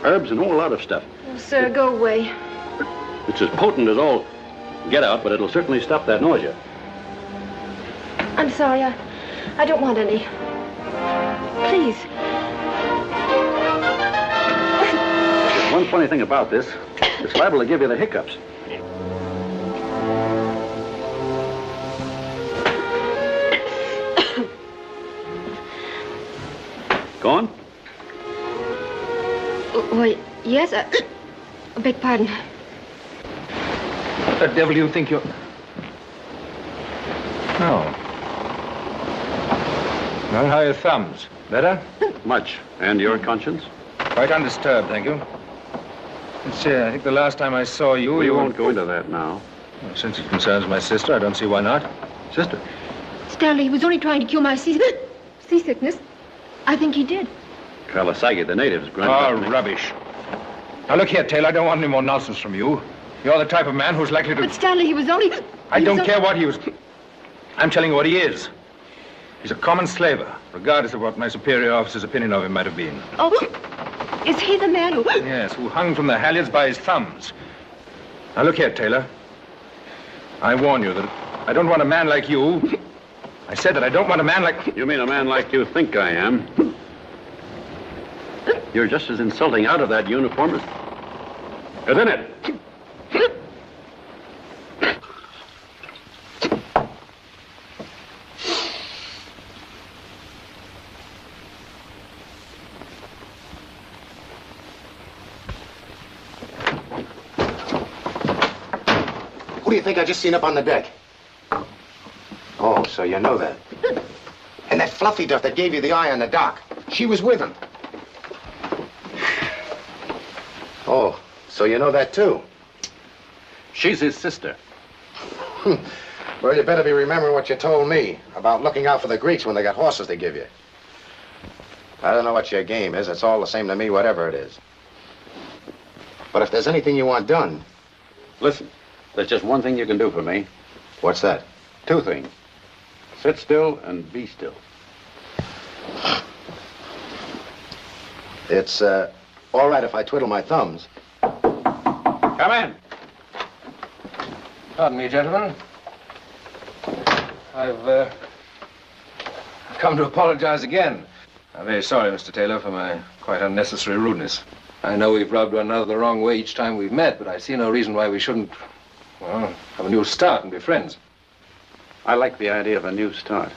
herbs and a whole lot of stuff. Oh, sir, go away. It's as potent as all get out, but it'll certainly stop that nausea. I'm sorry, I don't want any. Please. There's one funny thing about this, it's liable to give you the hiccups. Go on. Why, yes, I beg pardon. What the devil do you think you're... No. Well, how are your thumbs? Better? Much. And your conscience? Quite undisturbed, thank you. Let's see, I think the last time I saw you... We won't go into that now. Well, since it concerns my sister, I don't see why not. Sister? Stanley, he was only trying to cure my seasickness. I think he did. Kalasagi, the natives grunted. Oh, rubbish. Now, look here, Taylor, I don't want any more nonsense from you. You're the type of man who's likely to... But Stanley, he was only... I don't care what he was... I'm telling you what he is. He's a common slaver, regardless of what my superior officer's opinion of him might have been. Oh, is he the man who... Yes, who hung from the halyards by his thumbs. Now, look here, Taylor. I warn you that I don't want a man like you. I said that I don't want a man like... You mean a man like you think I am? You're just as insulting out of that uniform as in it. Who do you think I just seen up on the deck? Oh, so you know that. And that fluffy duff that gave you the eye on the dock, she was with him. Oh, so you know that too? She's his sister. Well, you better be remembering what you told me about looking out for the Greeks when they got horses to give you. I don't know what your game is. It's all the same to me, whatever it is. But if there's anything you want done... Listen, there's just one thing you can do for me. What's that? Two things. Sit still and be still. It's, all right if I twiddle my thumbs. Come in. Pardon me, gentlemen. I've come to apologize again. I'm very sorry, Mr. Taylor, for my quite unnecessary rudeness. I know we've rubbed one another the wrong way each time we've met, but I see no reason why we shouldn't, well, have a new start and be friends. I like the idea of a new start.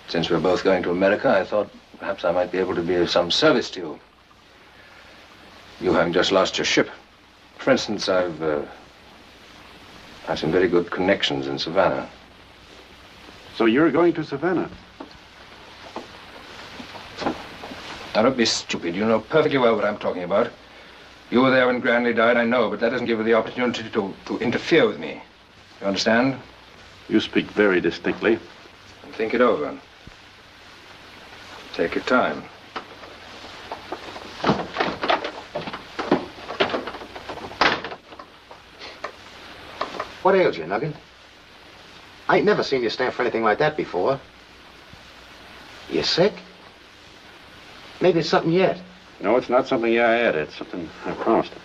Since we're both going to America, I thought perhaps I might be able to be of some service to you. You having just lost your ship. For instance, I've some very good connections in Savannah. So you're going to Savannah? Now, don't be stupid. You know perfectly well what I'm talking about. You were there when Granley died, I know, but that doesn't give you the opportunity to interfere with me. You understand? You speak very distinctly. And think it over. Take your time. What ails you, Nugget? I ain't never seen you stand for anything like that before. You sick? Maybe it's something yet. No, it's not something I had. It's something I promised him.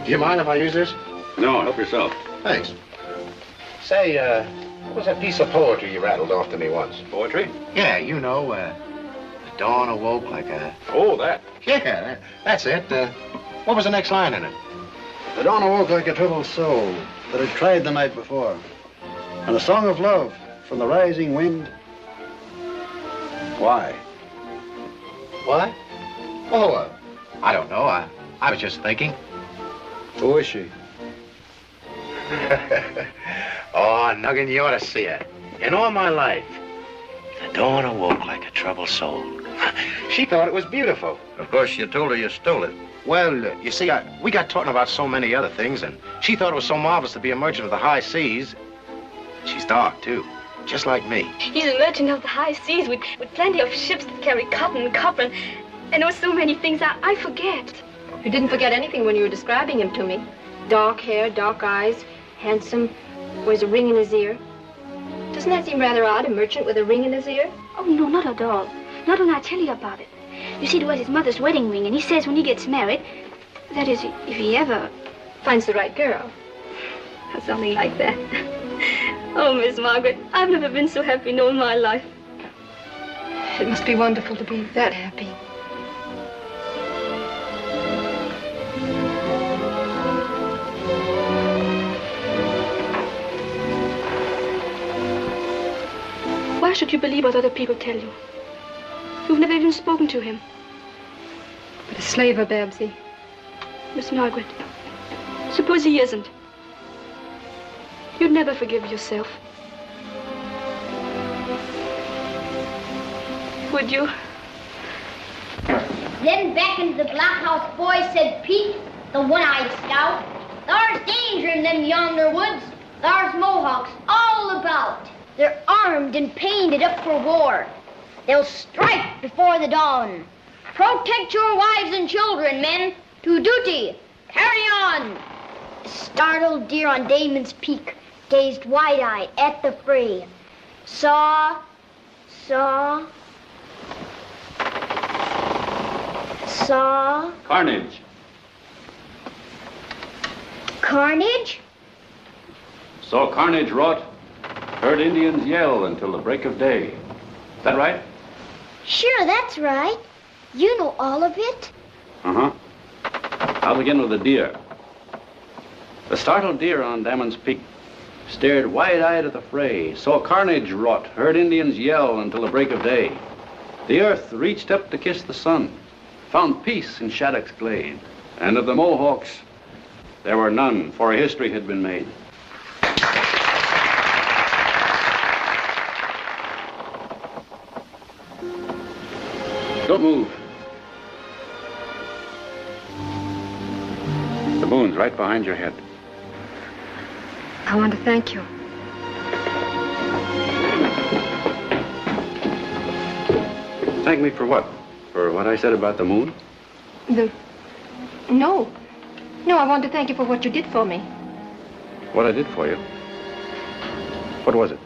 Do you mind if I use this? No, help yourself. Thanks. Say, what was that piece of poetry you rattled off to me once? Poetry? Yeah, you know, the dawn awoke like a... Oh, that. Yeah, that's it. What was the next line in it? The dawn awoke like a troubled soul that had tried the night before. And a song of love from the rising wind. Why? What? Oh, I don't know. I was just thinking. Who is she? Oh, Nuggin, you ought to see her. In all my life, the dawn awoke like a troubled soul. She She thought it was beautiful. Of course, you told her you stole it. Well, you see, we got talking about so many other things, and she thought it was so marvelous to be a merchant of the high seas. She's dark, too, just like me. He's a merchant of the high seas with plenty of ships that carry cotton and copper, and oh, so many things I forget. You didn't forget anything when you were describing him to me. Dark hair, dark eyes, handsome, wears a ring in his ear. Doesn't that seem rather odd, a merchant with a ring in his ear? Oh, no, not at all. Not when I tell you about it. You see, it was his mother's wedding ring, and he says when he gets married, that is, if he ever finds the right girl. Or something like that. Oh, Miss Margaret, I've never been so happy in all my life. It must be wonderful to be that happy. Why should you believe what other people tell you? You've never even spoken to him. But a slave of Babsy. Miss Margaret, suppose he isn't. You'd never forgive yourself. Would you? Then beckoned the blockhouse boy, said Pete, the one-eyed scout. There's danger in them yonder woods. There's Mohawks all about. They're armed and painted up for war. They'll strike before the dawn. Protect your wives and children, men. To duty. Carry on. The startled deer on Damon's Peak gazed wide-eyed at the fray. Saw. Carnage. Carnage? Saw carnage wrought. Heard Indians yell until the break of day. Is that right? Sure, that's right. You know all of it. Uh-huh. I'll begin with the deer. The startled deer on Damon's Peak stared wide-eyed at the fray, saw carnage wrought, heard Indians yell until the break of day. The earth reached up to kiss the sun, found peace in Shattuck's glade, and of the Mohawks there were none, for a history had been made. Don't move. The moon's right behind your head. I want to thank you. Thank me for what? For what I said about the moon? No. No, I want to thank you for what you did for me. What I did for you? What was it?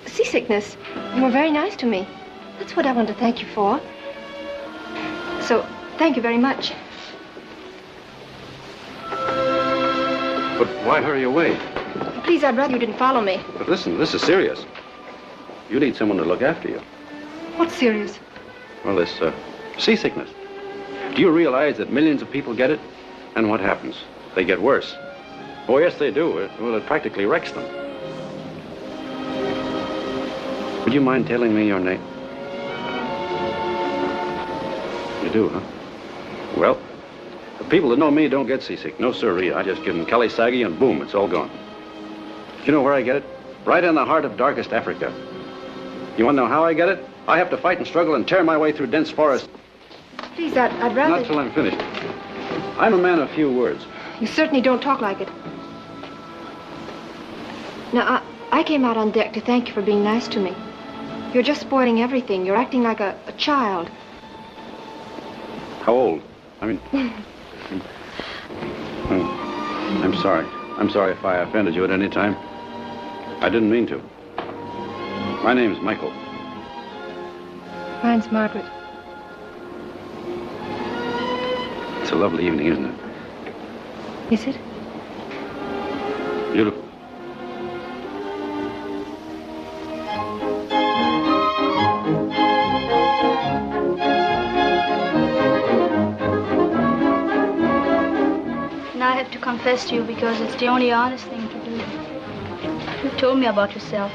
Seasickness. You were very nice to me. That's what I want to thank you for. So, thank you very much. But why hurry away? Please, I'd rather you didn't follow me. But listen, this is serious. You need someone to look after you. What's serious? Well, this seasickness. Do you realize that millions of people get it? And what happens? They get worse. Oh, yes, they do. It practically wrecks them. Would you mind telling me your name? You do, huh? Well, the people that know me don't get seasick. No, sirree. I just give them Kelly Saggy and boom, it's all gone. You know where I get it? Right in the heart of darkest Africa. You want to know how I get it? I have to fight and struggle and tear my way through dense forests. Please, I'd rather... Not till I'm finished. I'm a man of few words. You certainly don't talk like it. Now, I came out on deck to thank you for being nice to me. You're just spoiling everything. You're acting like a child. How old? I mean... I'm sorry. I'm sorry if I offended you at any time. I didn't mean to. My name's Michael. Mine's Margaret. It's a lovely evening, isn't it? Is it? Beautiful. And I have to confess to you because it's the only honest thing to do. You told me about yourself,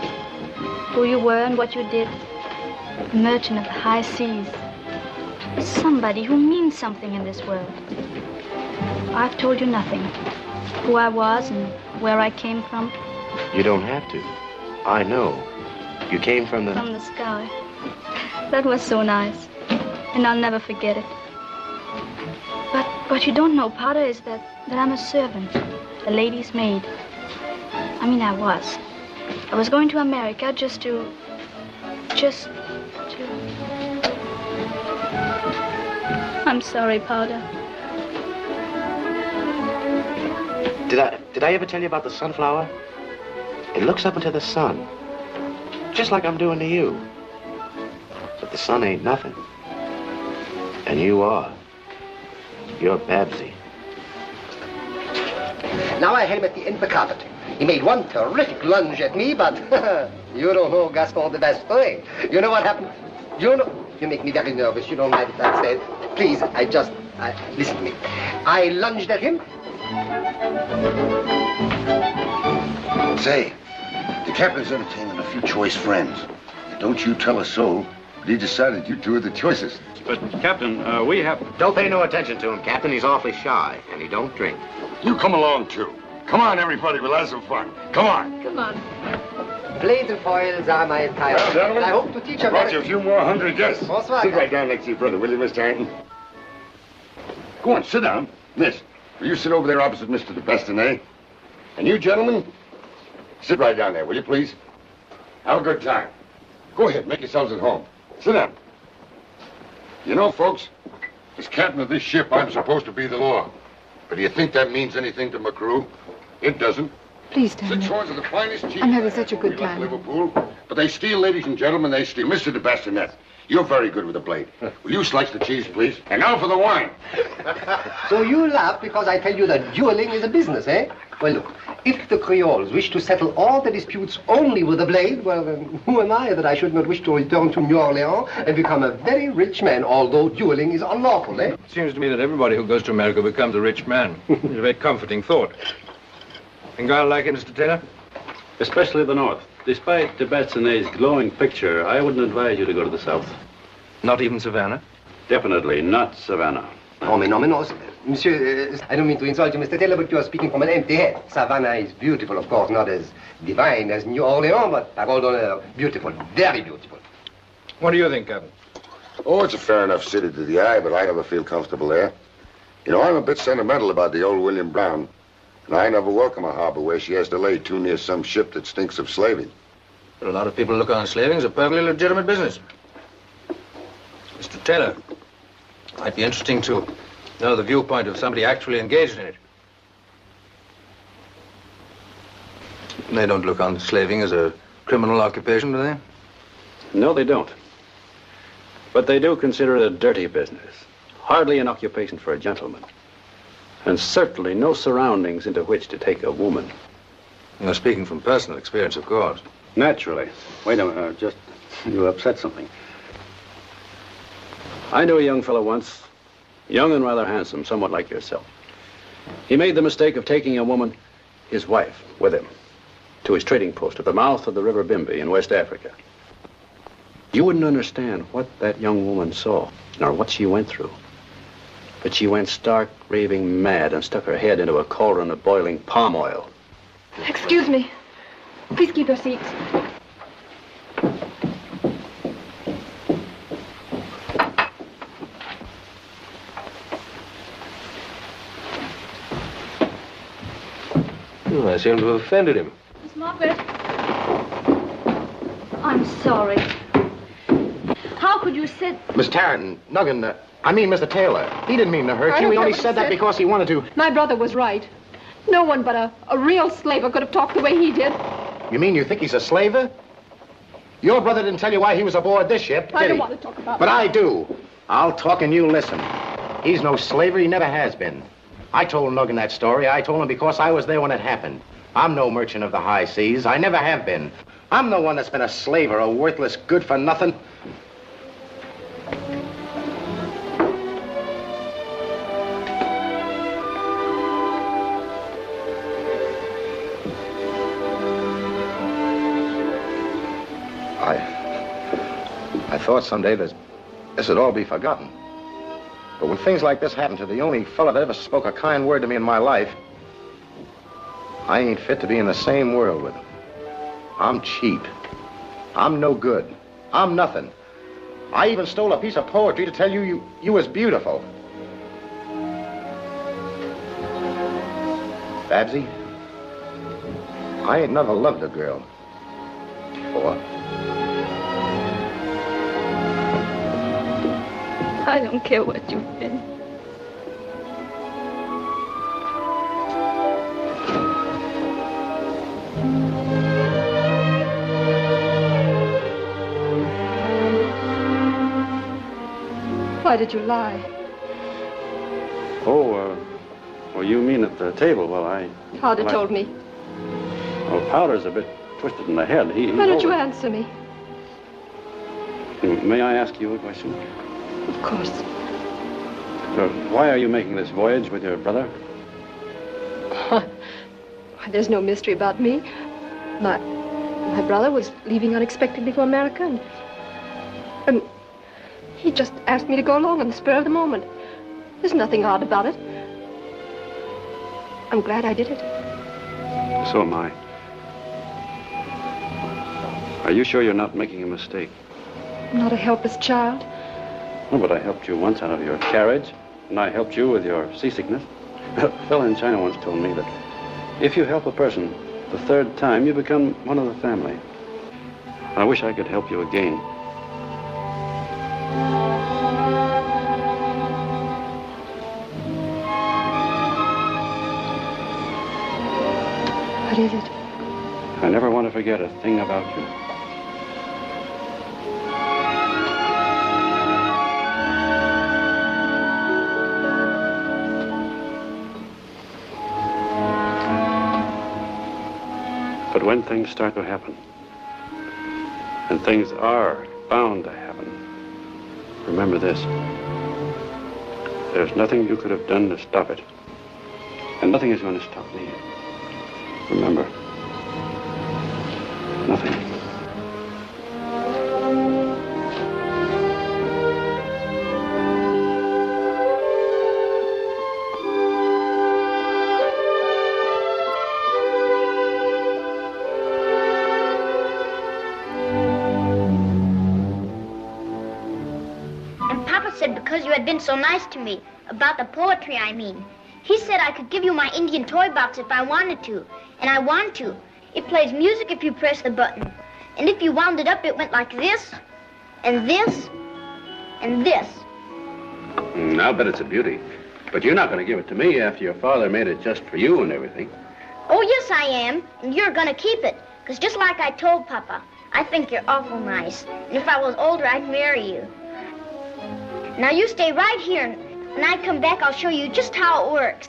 who you were and what you did. A merchant of the high seas. Somebody who means something in this world. I've told you nothing. Who I was and where I came from. You don't have to. I know. You came from the... From the sky. That was so nice. and I'll never forget it. But what you don't know, Powder, is that I'm a servant, a lady's maid. I mean, I was. I was going to America just to... I'm sorry, Powder. Did I ever tell you about the sunflower? It looks up into the sun, just like I'm doing to you. But the sun ain't nothing. And you are. You're Babsy. Now I had him at the end of the carpet. He made one terrific lunge at me, but you don't know Gaston de Bastogne. You know what happened? You make me very nervous. You don't mind if I say it. Please, listen to me. I lunged at him. Say, the captain's entertaining a few choice friends. Don't you tell a soul, but he decided you two are the choicest. But, Captain, we have... Don't pay no attention to him, Captain. He's awfully shy, and he don't drink. You come along, too. Come on, everybody. We'll have some fun. Come on. Come on. Plate and foils are my attire. Well, gentlemen, and I hope to teach you brought you a few more hungry guests. Bonsoir. Sit right down next to your brother, will you, Mr. Harrington? Go on, sit down. Miss, will you sit over there opposite Mr. de Bastogne? And you, gentlemen, sit right down there, will you, please? Have a good time. Go ahead, make yourselves at home. Sit down. You know, folks, as captain of this ship, I'm supposed to be the law. But do you think that means anything to my crew? It doesn't. Please, Stanley. 6 horns are the finest cheese. I'm having such a good time. Liverpool. But they steal, ladies and gentlemen, they steal. Mr. de Bastogne, you're very good with a blade. Will you slice the cheese, please? And now for the wine. So you laugh because I tell you that dueling is a business, eh? Well, look, if the Creoles wish to settle all the disputes only with a blade, well, then who am I that I should not wish to return to New Orleans and become a very rich man, although dueling is unlawful, eh? It seems to me that everybody who goes to America becomes a rich man. It's a very comforting thought. Think I'll like it, Mr. Taylor? Especially the North. Despite de Bastogne's glowing picture, I wouldn't advise you to go to the South. Not even Savannah? Definitely not Savannah. Oh, mais non, Monsieur, I don't mean to insult you, Mr. Taylor, but you are speaking from an empty head. Savannah is beautiful, of course, not as divine as New Orleans, but parole d'honneur, beautiful, very beautiful. What do you think, Captain? Oh, it's a fair enough city to the eye, but I never feel comfortable there. You know, I'm a bit sentimental about the old William Brown, and I never welcome a harbor where she has to lay too near some ship that stinks of slaving. But a lot of people look on slaving as a perfectly legitimate business. Mr. Taylor, it might be interesting to know the viewpoint of somebody actually engaged in it. They don't look on slaving as a criminal occupation, do they? No, they don't. But they do consider it a dirty business. Hardly an occupation for a gentleman. And certainly no surroundings into which to take a woman. You're speaking from personal experience, of course. Naturally. Wait a minute, you upset something. I knew a young fellow once, young and rather handsome, somewhat like yourself. He made the mistake of taking a woman, his wife, with him to his trading post at the mouth of the River Bimby in West Africa. You wouldn't understand what that young woman saw, nor what she went through. But she went stark, raving mad and stuck her head into a cauldron of boiling palm oil. Excuse me. Please keep your seats. Oh, I seem to have offended him. Miss Margaret. I'm sorry. How could you sit... Miss Tarrant, Nuggan, Mr. Taylor. He didn't mean to hurt you. He only said that because he wanted to. My brother was right. No one but a real slaver could have talked the way he did. You mean you think he's a slaver? Your brother didn't tell you why he was aboard this ship, I did don't he? want to talk about But that. I do. I'll talk and you listen. He's no slaver. He never has been. I told Nuggan that story. I told him because I was there when it happened. I'm no merchant of the high seas. I never have been. I'm the one that's been a slaver, a worthless good-for-nothing. I thought someday this would all be forgotten. But when things like this happen to the only fella that ever spoke a kind word to me in my life, I ain't fit to be in the same world with him. I'm cheap. I'm no good. I'm nothing. I even stole a piece of poetry to tell you you was beautiful. Babsy, I ain't never loved a girl before. I don't care what you've been. Why did you lie? Oh, well, you mean at the table? Well, Powder told me. Well, Powder's a bit twisted in the head. Why don't you answer me? May I ask you a question? Of course. So, why are you making this voyage with your brother? Why, there's no mystery about me. My brother was leaving unexpectedly for America, and he just asked me to go along on the spur of the moment. There's nothing odd about it. I'm glad I did it. So am I. Are you sure you're not making a mistake? I'm not a helpless child. No, but I helped you once out of your carriage, and I helped you with your seasickness. A fellow in China once told me that if you help a person the third time, you become one of the family. I wish I could help you again. What is it? I never want to forget a thing about you. But when things start to happen, and things are bound to happen, remember this. There's nothing you could have done to stop it. And nothing is going to stop me. Remember, nothing. And Papa said because you had been so nice to me, about the poetry, I mean. He said I could give you my Indian toy box if I wanted to. And I want to. It plays music if you press the button. And if you wound it up, it went like this, and this, and this. I'll bet it's a beauty. But you're not going to give it to me after your father made it just for you and everything. Oh, yes, I am. And you're gonna keep it. Because just like I told Papa, I think you're awful nice. And if I was older, I'd marry you. Now you stay right here, and when I come back, I'll show you just how it works.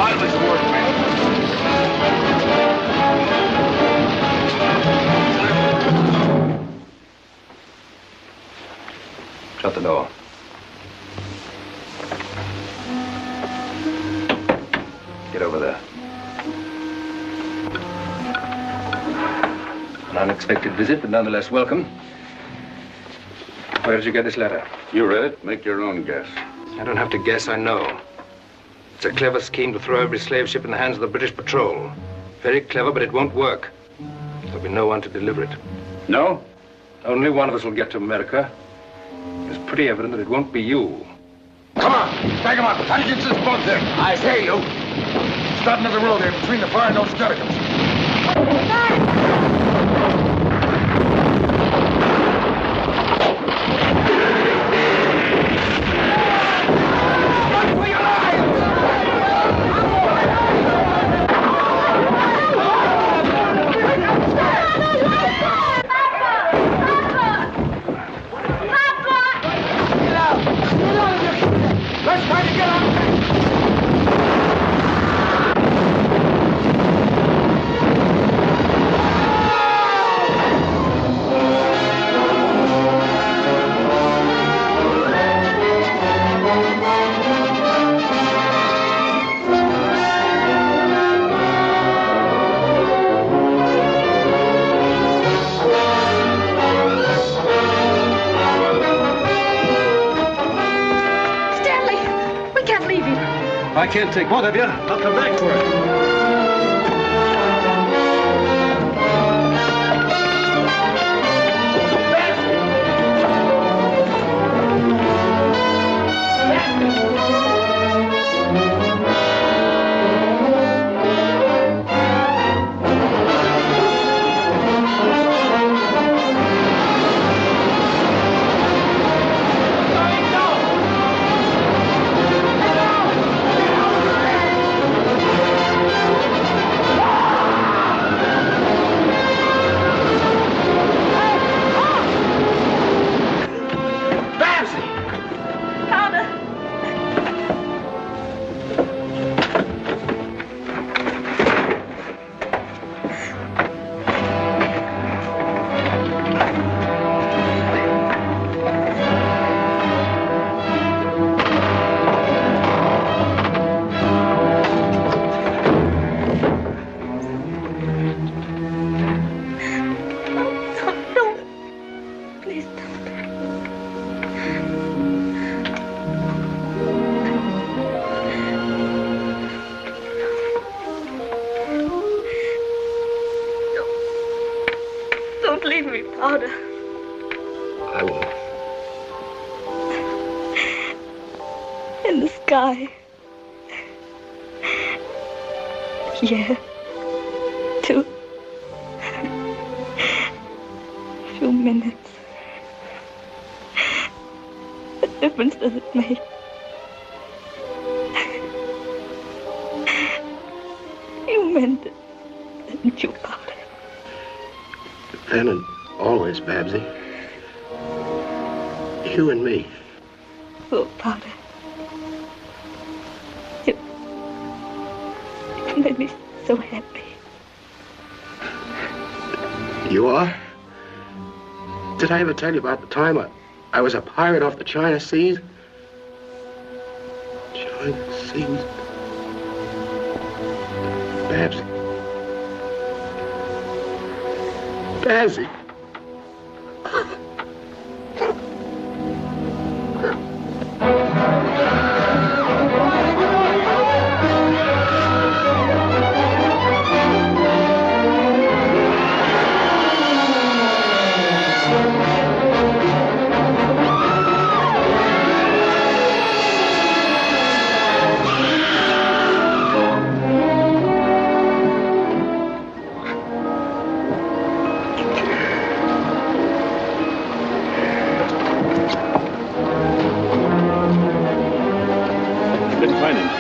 Finally, Shut the door. Get over there. An unexpected visit, but nonetheless welcome. Where did you get this letter? You read it. Make your own guess. I don't have to guess, I know. It's a clever scheme to throw every slave ship in the hands of the British patrol. Very clever, but it won't work. There'll be no one to deliver it. No? Only one of us will get to America. It's pretty evident that it won't be you. Come on, take him up. How do you get this boat there? I say you. Stop another road there between the bar and those skeletons. Let's try to get on. I can't take both of you. I'll come back for it. Don't leave me, Powder. I won't. In the sky. Yeah. Two. Few minutes. What difference does it make? You meant it, didn't you, Powder? Then and always, Babsy. You and me. Oh, Powder. You made me so happy. You are? Did I ever tell you about the time I was a pirate off the China Seas? China Seas? Babsy. Babsy.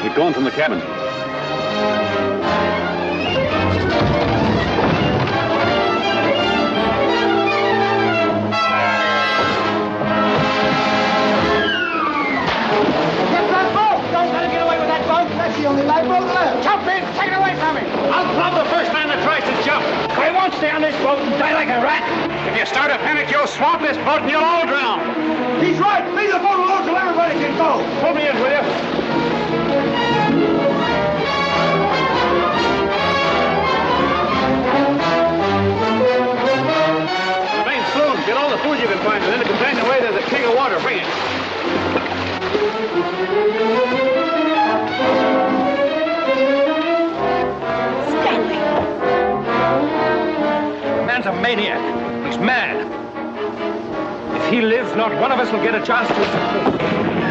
We've gone from the cabin. Get that boat! Don't let him get away with that boat! That's the only lifeboat left! coming. I'll club the first man that tries to jump. I won't stay on this boat and die like a rat. If you start a panic, you'll swamp this boat and you'll all drown. He's right. Leave the boat alone so everybody can go. Pull me in, will you? The main saloon. Get all the food you can find, and then the companionway, there's a keg of water. Bring it. The man's a maniac. He's mad. If he lives, not one of us will get a chance to...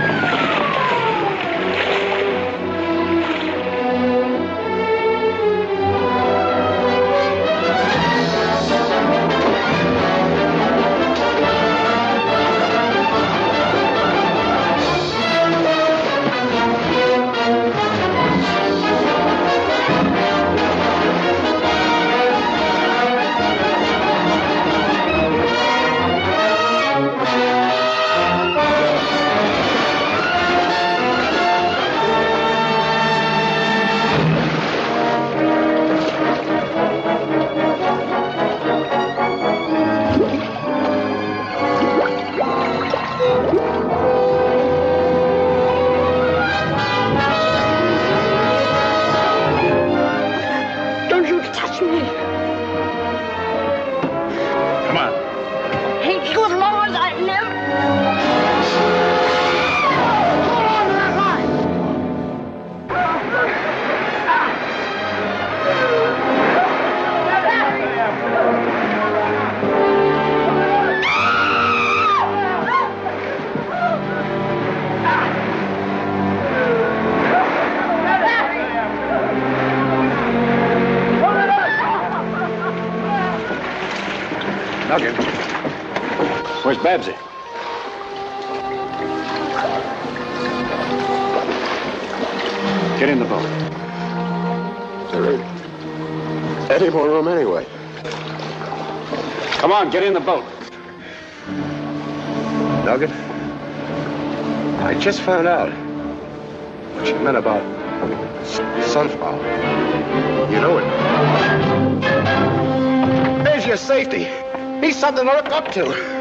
Nugget. Where's Babsy? Get in the boat. There ain't any more room anyway. Come on, get in the boat. Nugget, I just found out what you meant about sunflower. You know it. There's your safety. He's something to look up to.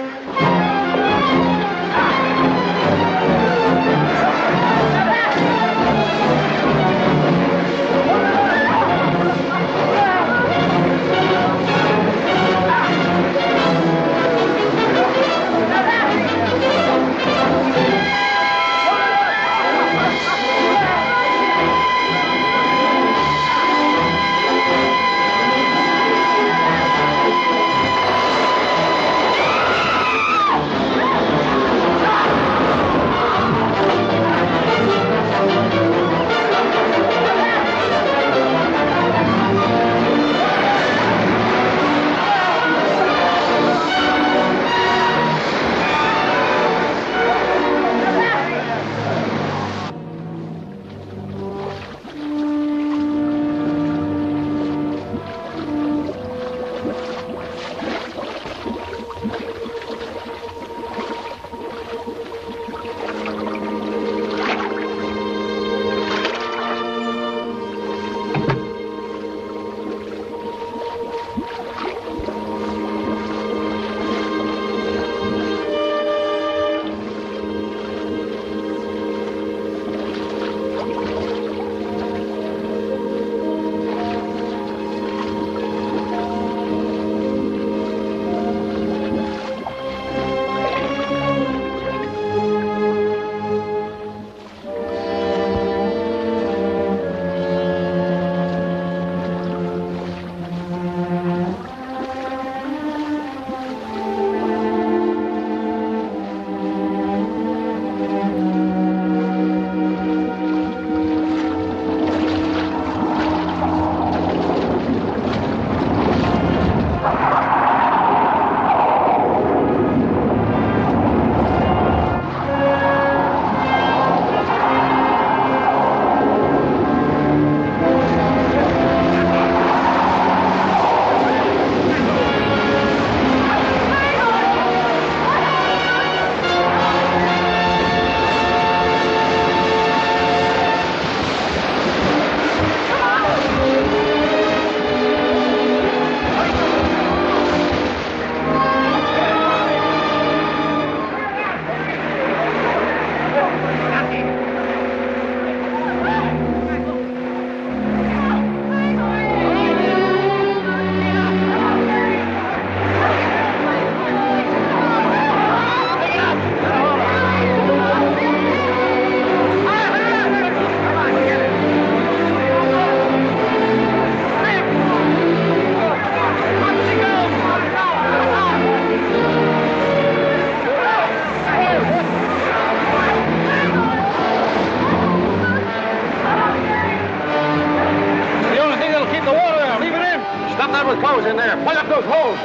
clothes in there. Plug up those holes.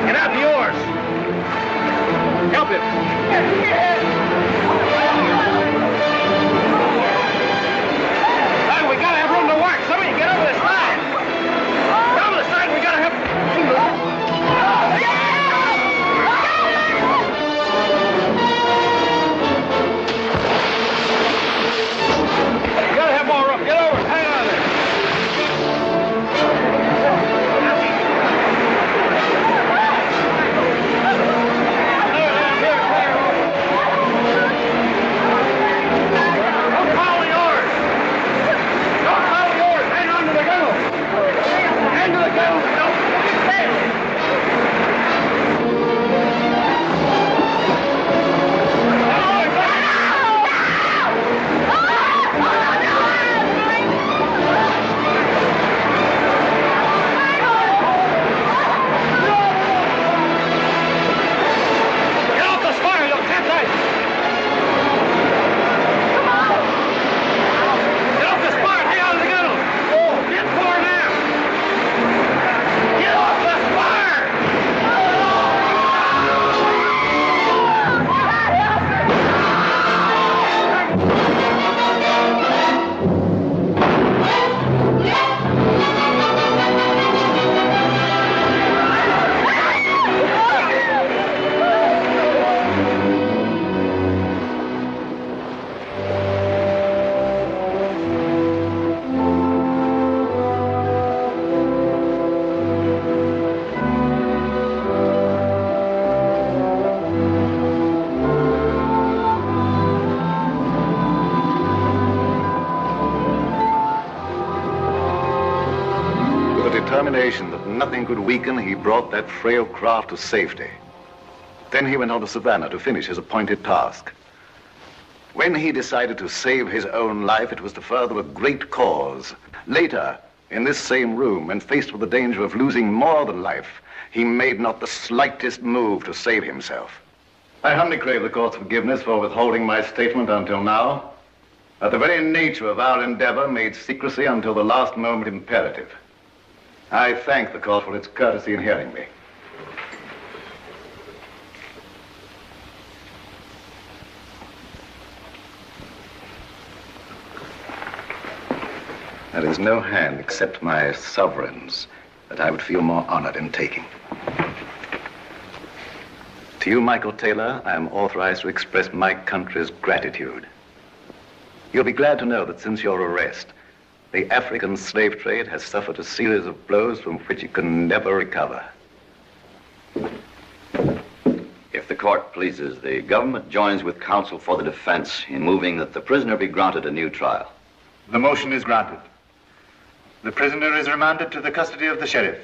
Get out the oars. Help it. We gotta have room to work. Somebody get over this line. Get over the side. We gotta have... You gotta have more room. Get over it. Hang on there. Don't follow the oars. Don't follow the oars. Hang on to the gunnels. Hang to the gunnels. Don't fail. Determination that nothing could weaken, he brought that frail craft to safety. Then he went on to Savannah to finish his appointed task. When he decided to save his own life, it was to further a great cause. Later, in this same room, when faced with the danger of losing more than life, he made not the slightest move to save himself. I humbly crave the court's forgiveness for withholding my statement until now. But the very nature of our endeavor made secrecy until the last moment imperative. I thank the court for its courtesy in hearing me. There is no hand except my sovereign's that I would feel more honored in taking. To you, Michael Taylor, I am authorized to express my country's gratitude. You'll be glad to know that since your arrest, the African slave trade has suffered a series of blows from which it can never recover. If the court pleases, the government joins with counsel for the defense in moving that the prisoner be granted a new trial. The motion is granted. The prisoner is remanded to the custody of the sheriff.